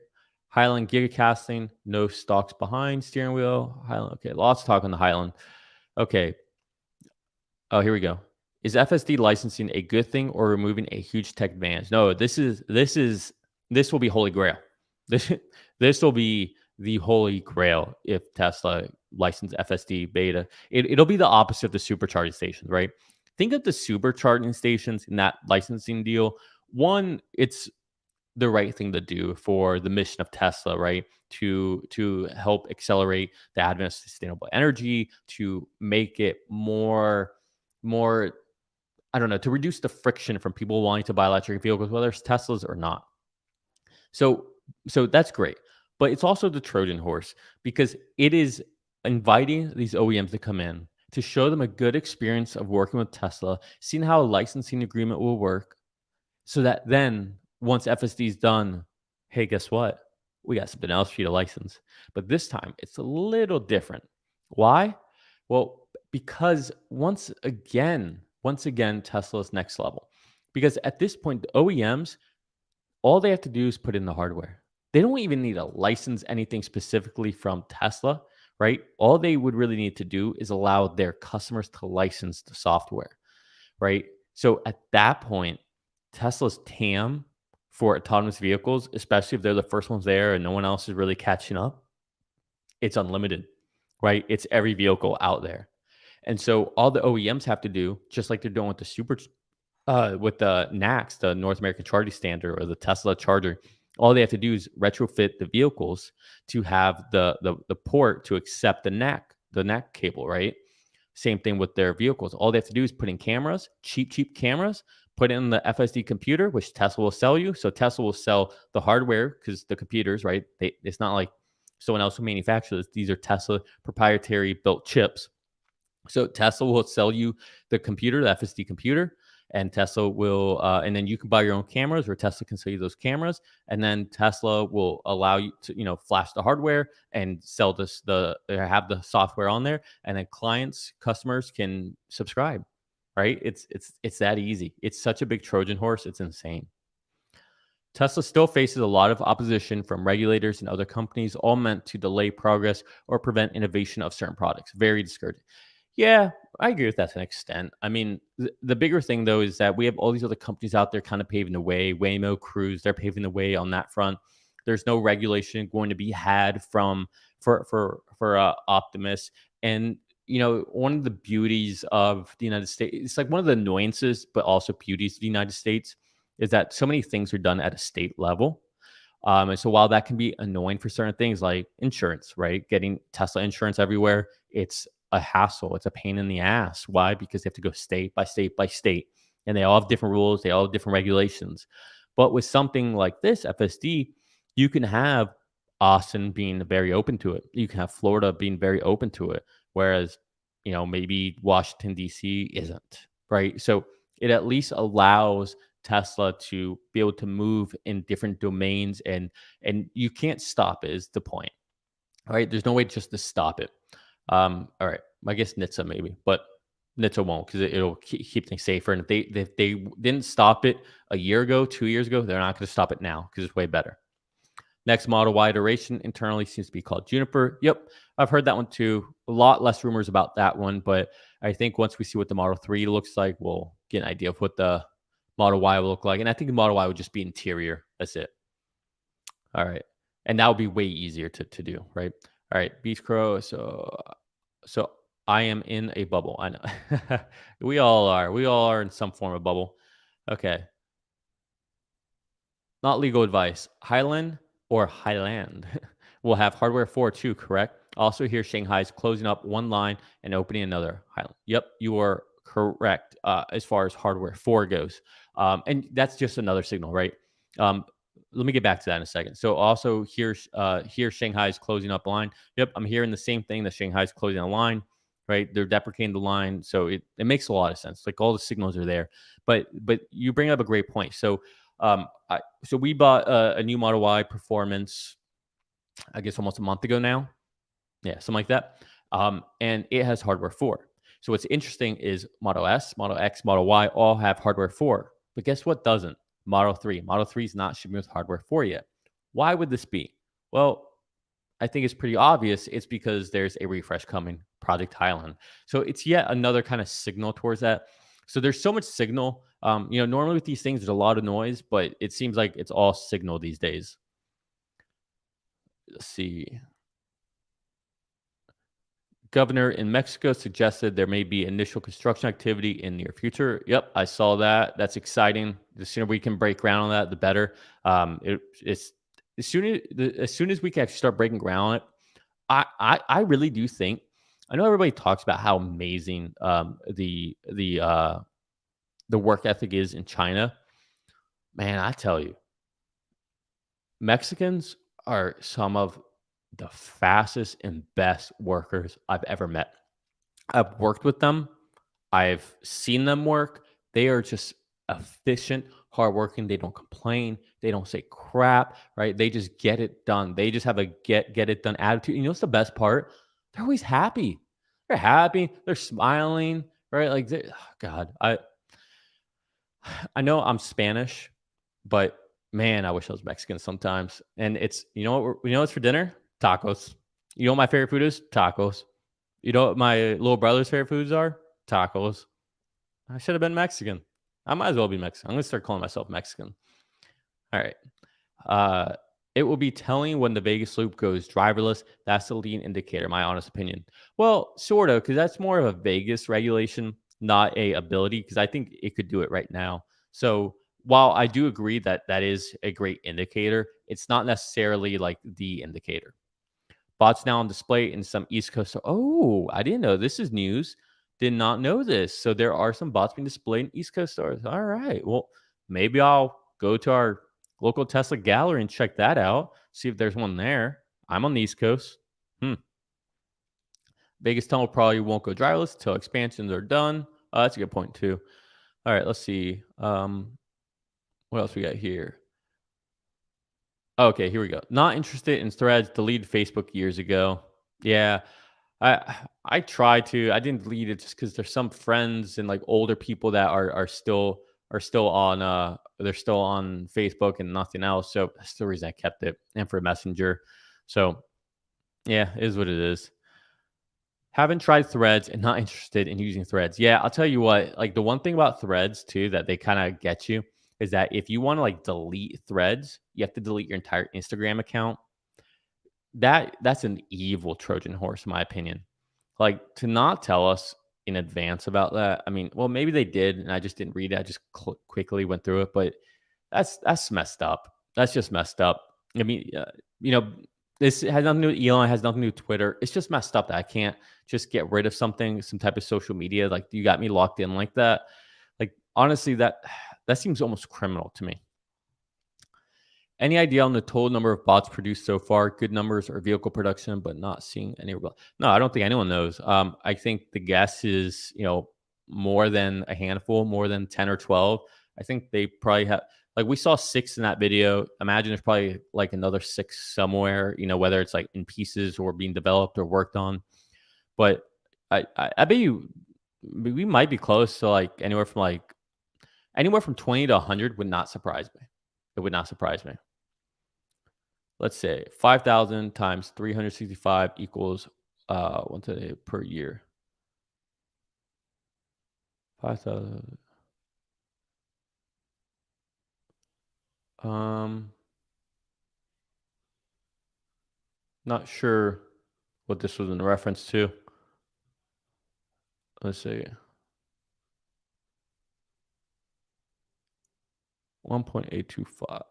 Highland gigacasting. No stalks behind. Steering wheel. Highland. Okay, lots of talk on the Highland. Okay. Oh, here we go. Is FSD licensing a good thing or removing a huge tech advantage? No, this will be holy grail. This will be the holy grail if Tesla license FSD beta. It'll be the opposite of the supercharging stations, right? Think of the supercharging stations in that licensing deal. One, it's the right thing to do for the mission of Tesla, right? To help accelerate the advent of sustainable energy, to make it more, I don't know, to reduce the friction from people wanting to buy electric vehicles, whether it's Teslas or not. So that's great. But it's also the Trojan horse because it is inviting these OEMs to come in to show them a good experience of working with Tesla, seeing how a licensing agreement will work, so that then once FSD is done, hey, guess what? We got something else for you to license. But this time it's a little different. Why? Well, because once again, Tesla's next level. Because at this point, the OEMs, all they have to do is put in the hardware. They don't even need to license anything specifically from Tesla, right? All they would really need to do is allow their customers to license the software, right? So at that point, Tesla's TAM for autonomous vehicles, especially if they're the first ones there and no one else is really catching up, it's unlimited, right? It's every vehicle out there. And so all the OEMs have to do, just like they're doing with the NACS, the North American Charging Standard, or the Tesla charger, all they have to do is retrofit the vehicles to have the port to accept the NAC cable, right? Same thing with their vehicles. All they have to do is put in cameras, cheap cameras, put in the FSD computer, which Tesla will sell you. So Tesla will sell the hardware because the computers, right? It's not like someone else who manufactures this. These are Tesla proprietary built chips. So Tesla will sell you the computer, the FSD computer, and Tesla will, and then you can buy your own cameras, or Tesla can sell you those cameras, and then Tesla will allow you to, flash the hardware and sell have the software on there, and then customers can subscribe. Right? It's that easy. It's such a big Trojan horse. It's insane. Tesla still faces a lot of opposition from regulators and other companies, all meant to delay progress or prevent innovation of certain products. Very discouraging. Yeah, I agree with that to an extent. I mean, the bigger thing, though, is that we have all these other companies out there kind of paving the way. Waymo, Cruise, they're paving the way on that front. There's no regulation going to be had for Optimus. And, one of the beauties of the United States, it's like one of the annoyances, but also beauties of the United States, is that so many things are done at a state level. And so while that can be annoying for certain things like insurance, right? Getting Tesla insurance everywhere, it's a hassle. It's a pain in the ass. Why? Because they have to go state by state by state. And they all have different rules. They all have different regulations. But with something like this, FSD, you can have Austin being very open to it. You can have Florida being very open to it. Whereas, maybe Washington, D.C. isn't, right? So it at least allows Tesla to be able to move in different domains, and you can't stop it is the point. All right, there's no way just to stop it. All right, I guess NHTSA maybe, but NHTSA won't, because it'll keep things safer. And if they didn't stop it a year ago, 2 years ago, they're not going to stop it now because it's way better. Next Model Y iteration internally seems to be called Juniper. Yep, I've heard that one too. A lot less rumors about that one, but I think once we see what the Model 3 looks like, we'll get an idea of what the Model Y will look like. And I think the Model Y would just be interior. That's it. All right. And that would be way easier to do, right? All right, Beast Crow. So I am in a bubble. I know. We all are. We all are in some form of bubble. Okay. Not legal advice. Highland will have hardware 4 too, correct? Also here, Shanghai is closing up one line and opening another. Highland. Yep, you are correct as far as hardware 4 goes. And that's just another signal, right? Let me get back to that in a second. So also here Shanghai is closing up a line. Yep, I'm hearing the same thing, that Shanghai is closing a line, right? They're deprecating the line. So it makes a lot of sense. Like all the signals are there. But you bring up a great point. So so we bought a new Model Y Performance, I guess almost a month ago now. Yeah, something like that. And it has hardware 4. So what's interesting is Model S, Model X, Model Y all have hardware 4. But guess what doesn't? Model 3. Model 3 is not shipping with hardware 4 yet. Why would this be? Well, I think it's pretty obvious. It's because there's a refresh coming, Project Highland. So it's yet another kind of signal towards that. So there's so much signal. Normally with these things, there's a lot of noise, but it seems like it's all signal these days. Let's see. Governor in Mexico suggested there may be initial construction activity in near future. Yep, I saw that. That's exciting. The sooner we can break ground on that, the better. It's as soon as we can actually start breaking ground on it. I really do think. I know everybody talks about how amazing the work ethic is in China. Man, I tell you, Mexicans are some of the fastest and best workers I've ever met. I've worked with them. I've seen them work. They are just efficient, hardworking. They don't complain. They don't say crap, right? They just get it done. They just have a get it done attitude. You know what's the best part? They're always happy. They're happy. They're smiling, right? Like, God, I know I'm Spanish, but man, I wish I was Mexican sometimes. And it's, what's for dinner? Tacos. You know what my favorite food is? Tacos. You know what my little brother's favorite foods are? Tacos. I should have been Mexican. I might as well be Mexican. I'm going to start calling myself Mexican. All right. It will be telling when the Vegas loop goes driverless. That's the leading indicator, my honest opinion. Well, sort of, because that's more of a Vegas regulation, not a ability, because I think it could do it right now. So while I do agree that that is a great indicator, it's not necessarily like the indicator. Bots now on display in some East Coast. Oh, I didn't know. This is news. Did not know this. So there are some bots being displayed in East Coast stores. All right. Well, maybe I'll go to our local Tesla gallery and check that out. See if there's one there. I'm on the East Coast. Vegas tunnel probably won't go driverless until expansions are done. That's a good point too. All right, let's see. What else we got here? Okay, here we go. Not interested in threads. Deleted Facebook years ago. Yeah, I tried to. I didn't delete it just because there's some friends and like older people that are still on they're still on Facebook and nothing else. So that's the reason I kept it. And for Messenger. So yeah, it is what it is. Haven't tried threads and not interested in using threads. Yeah, I'll tell you what, like the one thing about threads too that they kind of get you is that if you want to like delete threads, you have to delete your entire Instagram account. That's an evil Trojan horse, in my opinion. Like to not tell us in advance about that. I mean, well, maybe they did, and I just didn't read it. I just quickly went through it, but that's messed up. That's just messed up. I mean, you know, this has nothing to do with Elon. It has nothing to do with Twitter. It's just messed up that I can't just get rid of something, some type of social media. Like you got me locked in like that. Like honestly, that seems almost criminal to me. Any idea on the total number of bots produced so far? Good numbers or vehicle production, but not seeing any. No, I don't think anyone knows. I think the guess is, more than a handful, more than 10 or 12. I think they probably have, like we saw 6 in that video. Imagine there's probably like another 6 somewhere, whether it's like in pieces or being developed or worked on. But I bet you we might be close to like anywhere from 20 to 100 would not surprise me. It would not surprise me. Let's say 5,000 times 365 equals one today per year. 5,000. Not sure what this was in reference to. Let's see. 1.825.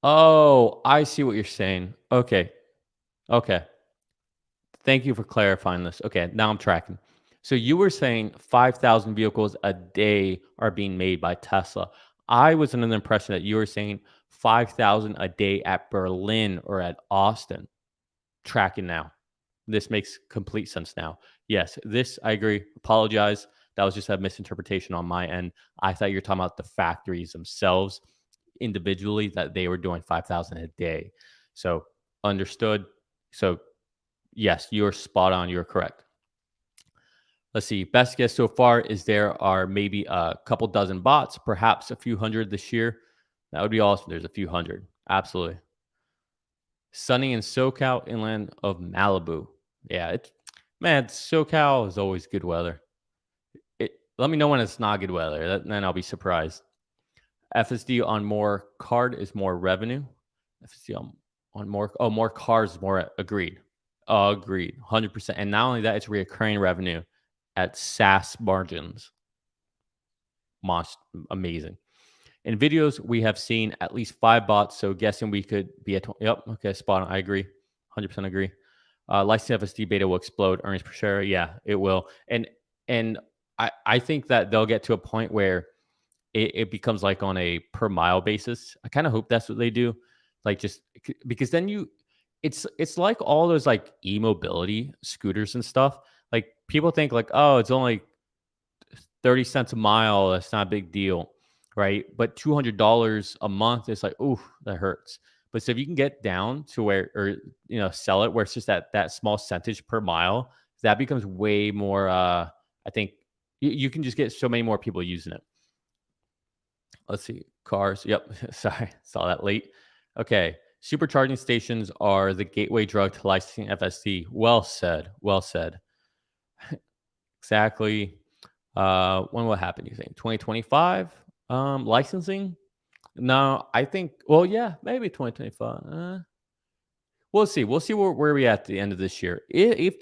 Oh, I see what you're saying. Okay. Thank you for clarifying this. Okay, now I'm tracking. So you were saying 5,000 vehicles a day are being made by Tesla. I was under the impression that you were saying 5,000 a day at Berlin or at Austin. Tracking now. This makes complete sense now. Yes, this I agree. Apologize. That was just a misinterpretation on my end. I thought you were talking about the factories themselves individually, that they were doing 5,000 a day. So understood. So yes, you're spot on. You're correct. Let's see. Best guess so far is there are maybe a couple dozen bots, perhaps a few hundred this year. That would be awesome. There's a few hundred. Absolutely. Sunny in SoCal, inland of Malibu. Yeah, SoCal is always good weather. Let me know when it's not good weather. Then I'll be surprised. FSD on more card is more revenue. FSD on more cars is more agreed. Agreed. 100%. And not only that, it's recurring revenue at SaaS margins. Amazing. In videos, we have seen at least 5 bots, so guessing we could be at 20. Yep, okay, spot on. I agree. 100% agree. Licensing FSD beta will explode. Earnings per share, yeah, it will. And I think that they'll get to a point where it becomes like on a per mile basis. I kind of hope that's what they do. Like just because then it's like all those like e-mobility scooters and stuff. Like people think like, oh, it's only 30 cents a mile. That's not a big deal, right? But $200 a month, it's like, ooh, that hurts. But so if you can get down to where, or sell it where it's just that small centage per mile, that becomes way more. I think you can just get so many more people using it. Let's see. Cars. Yep. Sorry. Saw that late. Okay. Supercharging stations are the gateway drug to licensing FSD. Well said. Well said. Exactly. When will happen, you think? 2025? Licensing? No, I think, well, yeah, maybe 2025. We'll see. We'll see where we at the end of this year. If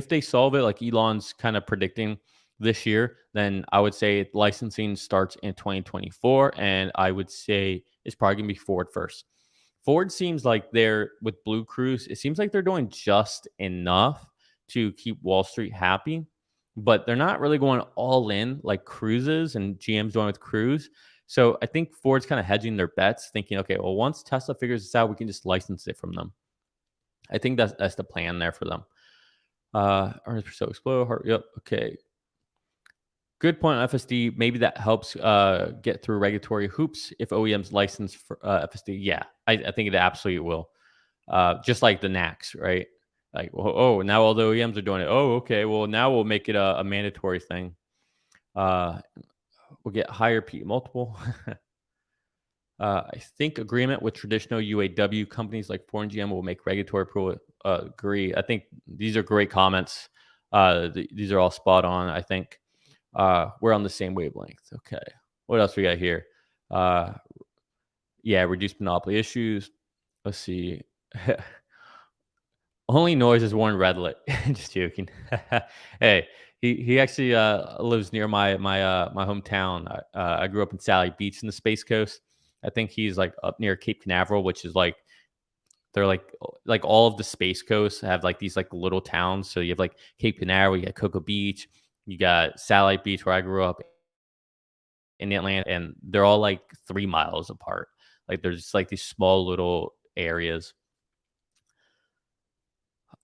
they solve it like Elon's kind of predicting this year, then I would say licensing starts in 2024, and I would say it's probably gonna be Ford first. Ford seems like they're with Blue Cruise. It seems like they're doing just enough to keep Wall Street happy, but they're not really going all in like Cruises and GM's doing with Cruise. So I think Ford's kind of hedging their bets, thinking, okay, well, once Tesla figures this out, we can just license it from them. I think that's the plan there for them. Earnings per share explode. Yep. Okay. Good point on FSD. Maybe that helps get through regulatory hoops if OEMs license for FSD. Yeah, I think it absolutely will. Just like the NACS, right? Like, oh, now all the OEMs are doing it. Oh, okay. Well, now we'll make it a mandatory thing. We'll get higher P multiple. I think agreement with traditional UAW companies like Ford and GM will make regulatory approval. Agree. I think these are great comments. These are all spot on. I think we're on the same wavelength. Okay. What else we got here? Yeah, reduce monopoly issues. Let's see. Only noise is Warren Redlet. Just joking. Hey, he actually lives near my hometown. I grew up in Sally Beach in the Space Coast. I think he's like up near Cape Canaveral, which is like they're like all of the Space Coast have like these like little towns. So you have like Cape Canaveral, you got Cocoa Beach, you got Satellite Beach where I grew up in Atlanta, and they're all like 3 miles apart. Like there's just like these small little areas.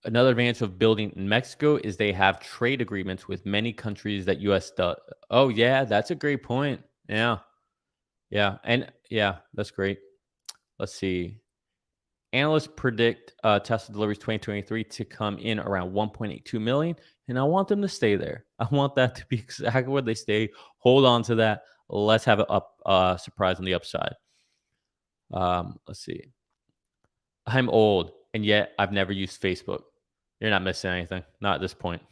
Another advantage of building in Mexico is they have trade agreements with many countries that US does. Oh yeah, that's a great point. Yeah. Yeah. And yeah, that's great. Let's see. Analysts predict Tesla deliveries 2023 to come in around 1.82 million. And I want them to stay there. I want that to be exactly where they stay. Hold on to that. Let's have a surprise on the upside. Let's see. I'm old, and yet I've never used Facebook. You're not missing anything. Not at this point.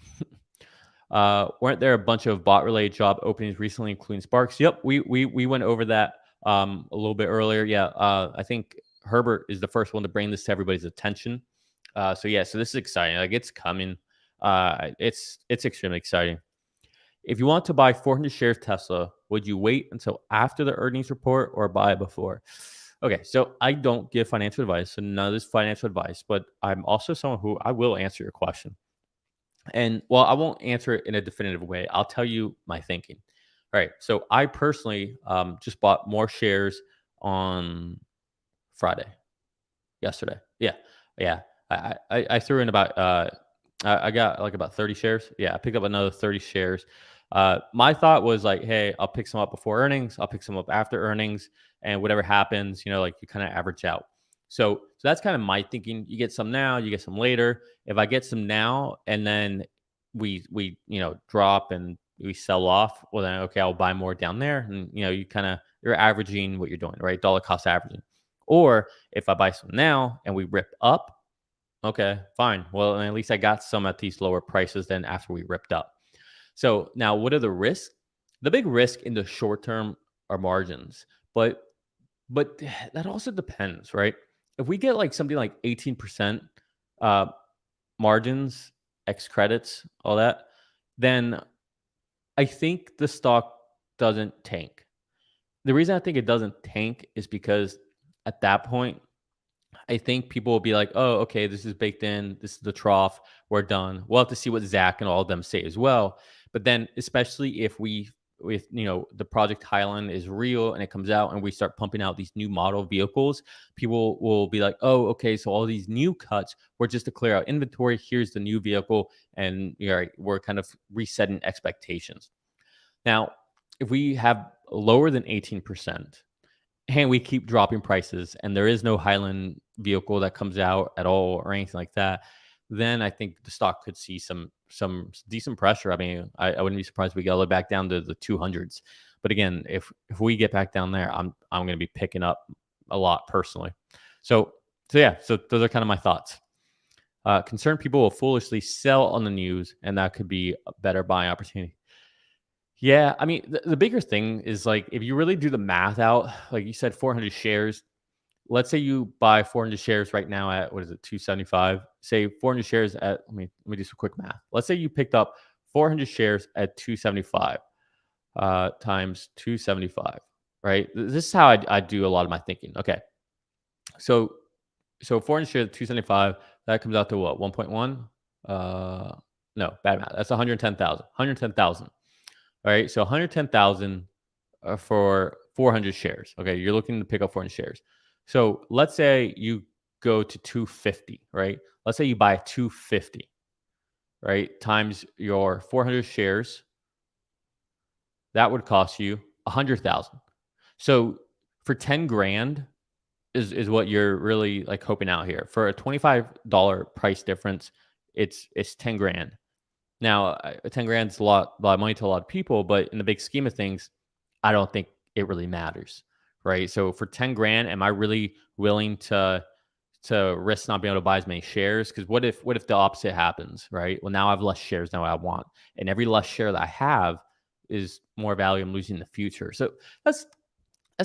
Weren't there a bunch of bot-related job openings recently, including Sparks? Yep, we went over that a little bit earlier. Yeah, I think Herbert is the first one to bring this to everybody's attention. So this is exciting. Like it's coming. It's extremely exciting. If you want to buy 400 shares of Tesla, would you wait until after the earnings report or buy before? Okay, so I don't give financial advice, so none of this financial advice, but I'm also someone who I will answer your question. And well, I won't answer it in a definitive way. I'll tell you my thinking. All right, so I personally just bought more shares on Friday, yesterday. Yeah. I threw in about I got like about 30 shares. Yeah, I picked up another 30 shares. My thought was like, hey, I'll pick some up before earnings. I'll pick some up after earnings, and whatever happens, like you kind of average out. So that's kind of my thinking. You get some now, you get some later. If I get some now and then we drop and we sell off, well then okay, I'll buy more down there, and you're averaging what you're doing, right? Dollar cost averaging. Or if I buy some now and we rip up, okay, fine. Well, at least I got some at these lower prices than after we ripped up. So now what are the risks? The big risk in the short term are margins, but that also depends, right? If we get like something like 18% margins, X credits, all that, then I think the stock doesn't tank. The reason I think it doesn't tank is because at that point, I think people will be like, oh, okay, this is baked in. This is the trough. We're done. We'll have to see what Zach and all of them say as well. But then, especially if the Project Highland is real and it comes out and we start pumping out these new model vehicles, people will be like, oh, okay, so all these new cuts were just to clear out inventory. Here's the new vehicle. And we're kind of resetting expectations. Now, if we have lower than 18%, and we keep dropping prices and there is no Highland vehicle that comes out at all or anything like that, then I think the stock could see some decent pressure. I mean, I wouldn't be surprised if we go back down to the 200s. But again, if we get back down there, I'm going to be picking up a lot personally. So those are kind of my thoughts. Concerned people will foolishly sell on the news, and that could be a better buying opportunity. Yeah, I mean, the bigger thing is like if you really do the math out, like you said, 400 shares. Let's say you buy 400 shares right now at what is it, 275? Say 400 shares at let me do some quick math. Let's say you picked up 400 shares at 275 times 275, right? This is how I do a lot of my thinking. Okay, so 400 shares at 275, that comes out to what, 1.1? No, bad math. That's 110,000. 110,000. All right, so 110,000 for 400 shares. Okay, you're looking to pick up 400 shares. So let's say you go to 250, right? Let's say you buy 250, right? Times your 400 shares. that would cost you 100,000. So for 10 grand is what you're really like hoping out here. For a $25 price difference, it's 10 grand. Now, 10 grand is a lot of money to a lot of people, but in the big scheme of things, I don't think it really matters, right? So for 10 grand, am I really willing to risk not being able to buy as many shares? Because what if the opposite happens, right? Well, now I have less shares than I want, and every less share that I have is more value I'm losing in the future. So that's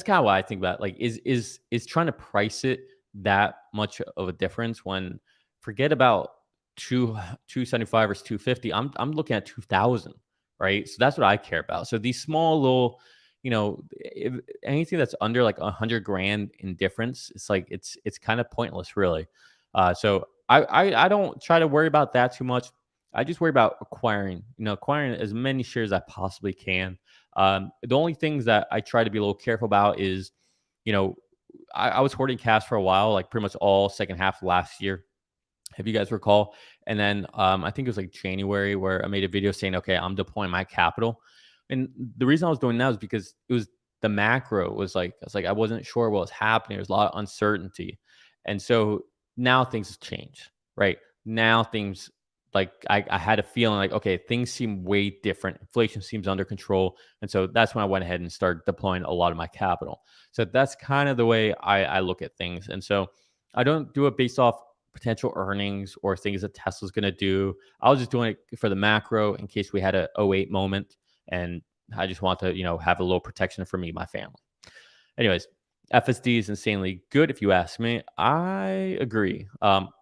kind of why I think about it. Like, is trying to price it that much of a difference when forget about 275 versus 250. I'm looking at 2,000, right? So that's what I care about. So these small little, if anything that's under like 100 grand in difference, it's like it's kind of pointless, really. So I don't try to worry about that too much. I just worry about acquiring as many shares as I possibly can. The only things that I try to be a little careful about is, I was hoarding cash for a while, like pretty much all second half of last year, if you guys recall. And then I think it was like January where I made a video saying, okay, I'm deploying my capital. And the reason I was doing that was because it was the macro was like, I wasn't sure what was happening. There's a lot of uncertainty. And so now things have changed, right? Now things like I had a feeling like, okay, things seem way different. Inflation seems under control. And so that's when I went ahead and started deploying a lot of my capital. So that's kind of the way I look at things. And so I don't do it based off potential earnings or things that Tesla's going to do. I was just doing it for the macro in case we had a '08 moment. And I just want to, have a little protection for me, my family. Anyways, FSD is insanely good if you ask me. I agree.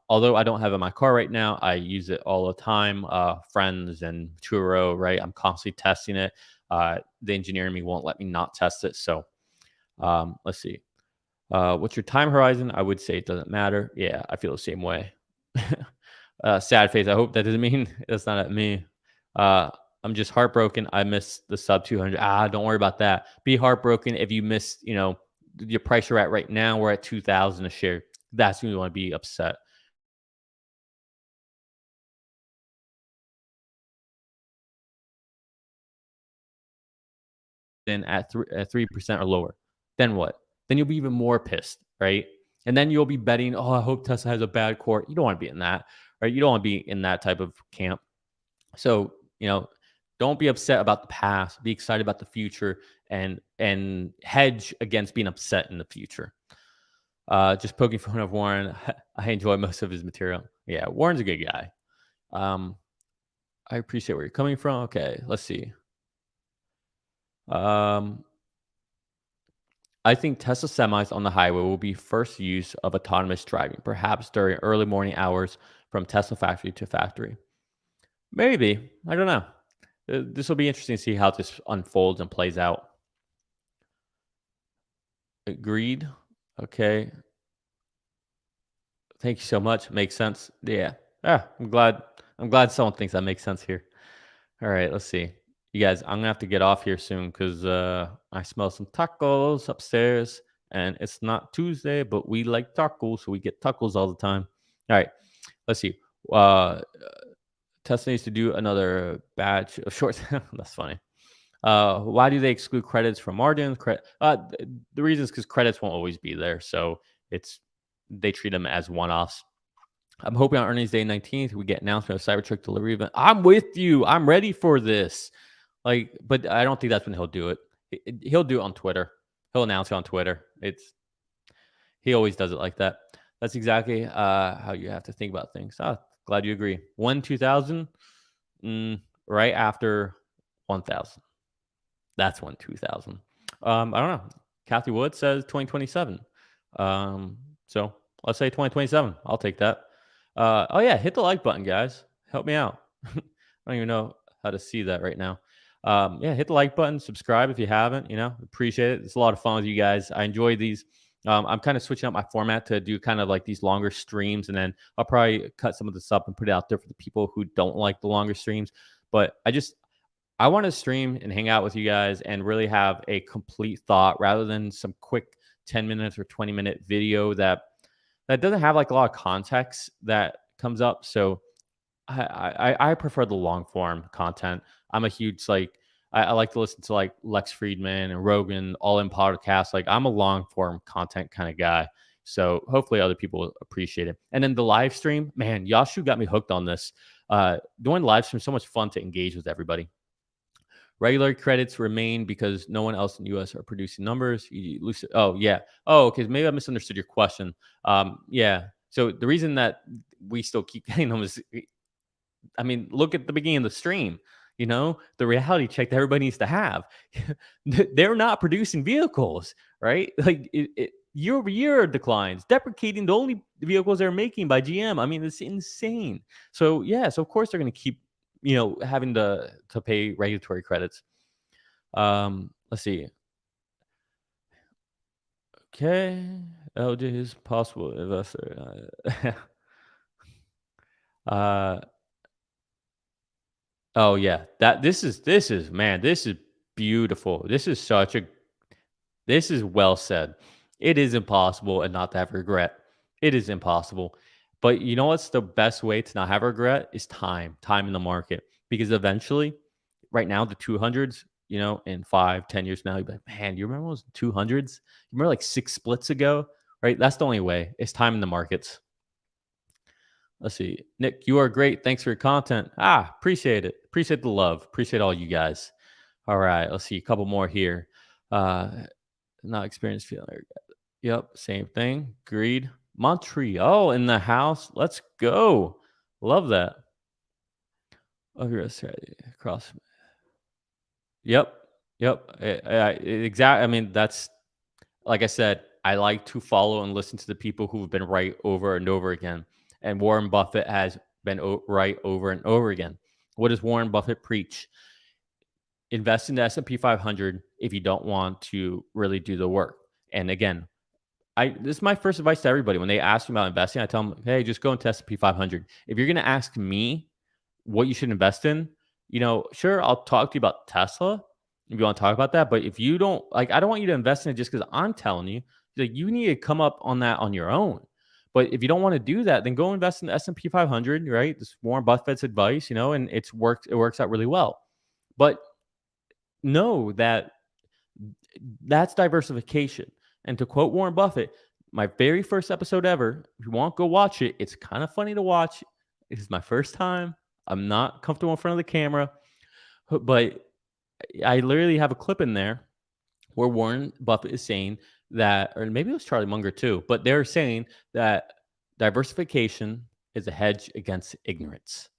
Although I don't have it in my car right now, I use it all the time. Friends and Turo, right? I'm constantly testing it. The engineer in me won't let me not test it. So let's see. What's your time horizon? I would say it doesn't matter. Yeah, I feel the same way. Sad face. I hope that doesn't mean that's not at me. I'm just heartbroken. I missed the sub 200. Don't worry about that. Be heartbroken if you missed, your price you're at right now. We're at 2,000 a share. That's when you want to be upset. Then at 3% or lower, then what? Then you'll be even more pissed, right? And then you'll be betting, oh, I hope Tesla has a bad quarter. You don't want to be in that, right? You don't want to be in that type of camp. So, don't be upset about the past. Be excited about the future and hedge against being upset in the future. Just poking fun of Warren. I enjoy most of his material. Yeah, Warren's a good guy. I appreciate where you're coming from. Okay, let's see. I think Tesla semis on the highway will be first use of autonomous driving, perhaps during early morning hours from Tesla factory to factory. Maybe. I don't know. This will be interesting to see how this unfolds and plays out. Agreed. Okay. Thank you so much. Makes sense. Yeah. I'm glad someone thinks that makes sense here. All right, let's see. You guys, I'm gonna have to get off here soon because I smell some tacos upstairs, and it's not Tuesday, but we like tacos, so we get tacos all the time. All right, let's see. Tesla needs to do another batch of shorts. That's funny. Why do they exclude credits from margins? The reason is because credits won't always be there, so they treat them as one-offs. I'm hoping on earnings day 19th we get announcement of Cybertruck delivery event. I'm with you. I'm ready for this. But I don't think that's when he'll do it. He'll do it on Twitter. He'll announce it on Twitter. He always does it like that. That's exactly how you have to think about things. Glad you agree. 2000, right after 1000. That's 2000. I don't know. Kathy Wood says 2027. So let's say 2027. I'll take that. Oh yeah, hit the like button, guys. Help me out. I don't even know how to see that right now. Yeah, hit the like button, subscribe if you haven't. Appreciate it. It's a lot of fun with you guys. I enjoy these. I'm kind of switching up my format to do kind of like these longer streams, and then I'll probably cut some of this up and put it out there for the people who don't like the longer streams. But I want to stream and hang out with you guys and really have a complete thought rather than some quick 10 minutes or 20-minute video that doesn't have like a lot of context that comes up. So I prefer the long form content. I'm a huge I like to listen to like Lex Friedman and Rogan, all in podcasts. Like I'm a long form content kind of guy. So hopefully other people appreciate it. And then the live stream, man, Yashu got me hooked on this. Doing live stream, so much fun to engage with everybody. Regular credits remain because no one else in the U.S. are producing numbers. Oh, yeah. Oh, okay. Maybe I misunderstood your question. Yeah. So the reason that we still keep getting them is, I mean, look at the beginning of the stream. You know, the reality check that everybody needs to have. They're not producing vehicles, right? Like year over year declines, deprecating the only vehicles they're making by GM. I mean, it's insane. So yeah, so of course they're going to keep, having to pay regulatory credits. Let's see. Okay, LJ is possible investor. Oh yeah, this is beautiful. This is well said. It is impossible and not to have regret. It is impossible. But you know what's the best way to not have regret is time in the market. Because eventually, right now, the 200s, in 5-10 years now, you'll be like, man, you remember those 200s? You remember like 6 splits ago, right? That's the only way. It's time in the markets. Let's see. Nick, you are great. Thanks for your content. Appreciate it. Appreciate the love. Appreciate all you guys. All right. Let's see. A couple more here. Not experienced feeling. Yep. Same thing. Agreed. Montreal in the house. Let's go. Love that. Cross. Yep. Exactly. I mean, that's, like I said, I like to follow and listen to the people who've been right over and over again. And Warren Buffett has been right over and over again. What does Warren Buffett preach? Invest in the S&P 500 if you don't want to really do the work. And again, this is my first advice to everybody. When they ask me about investing, I tell them, hey, just go into S&P 500. If you're going to ask me what you should invest in, sure, I'll talk to you about Tesla if you want to talk about that. But if you don't, I don't want you to invest in it just because I'm telling you. Like, you need to come up on that on your own. But if you don't want to do that, then go invest in the S&P 500, right? This is Warren Buffett's advice, and it works out really well. But know that that's diversification. And to quote Warren Buffett, my very first episode ever, if you want, go watch it. It's kind of funny to watch. This is my first time. I'm not comfortable in front of the camera, but I literally have a clip in there where Warren Buffett is saying that, or maybe it was Charlie Munger too, but they're saying that diversification is a hedge against ignorance.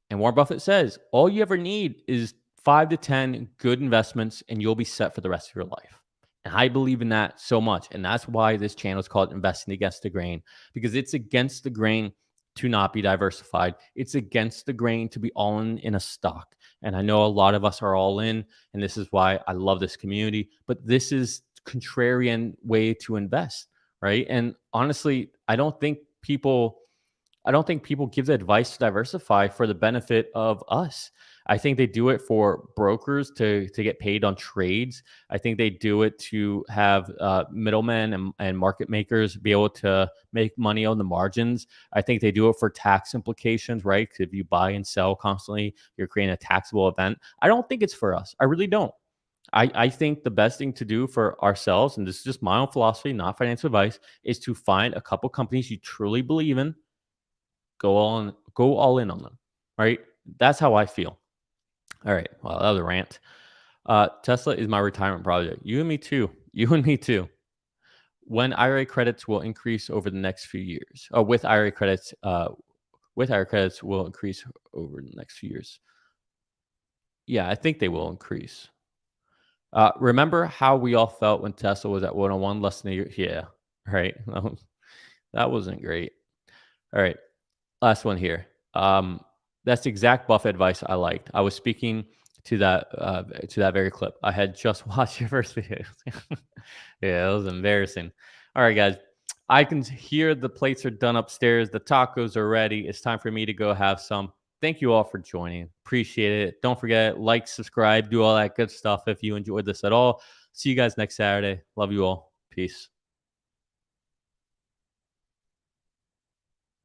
And Warren Buffett says, all you ever need is 5 to 10 good investments and you'll be set for the rest of your life. And I believe in that so much. And that's why this channel is called Investing Against the Grain, because it's against the grain to not be diversified. It's against the grain to be all in a stock. And I know a lot of us are all in, and this is why I love this community, but this is contrarian way to invest, right? And honestly, I don't think people give the advice to diversify for the benefit of us. I think they do it for brokers to get paid on trades. I think they do it to have middlemen and market makers be able to make money on the margins. I think they do it for tax implications, right? Because if you buy and sell constantly, you're creating a taxable event. I don't think it's for us. I really don't. I think the best thing to do for ourselves, and this is just my own philosophy, not financial advice, is to find a couple companies you truly believe in, go all in on them, right? That's how I feel. All right. Well, that was a rant. Tesla is my retirement project. You and me too. When IRA credits will increase over the next few years. With IRA credits will increase over the next few years. Yeah, I think they will increase. Remember how we all felt when Tesla was at 101 less than a year? Yeah, right. That wasn't great. All right. Last one here. That's the exact Buffett advice I liked. I was speaking to that very clip. I had just watched your first video. Yeah, it was embarrassing. All right, guys. I can hear the plates are done upstairs. The tacos are ready. It's time for me to go have some. Thank you all for joining. Appreciate it. Don't forget, like, subscribe, do all that good stuff if you enjoyed this at all. See you guys next Saturday. Love you all. Peace.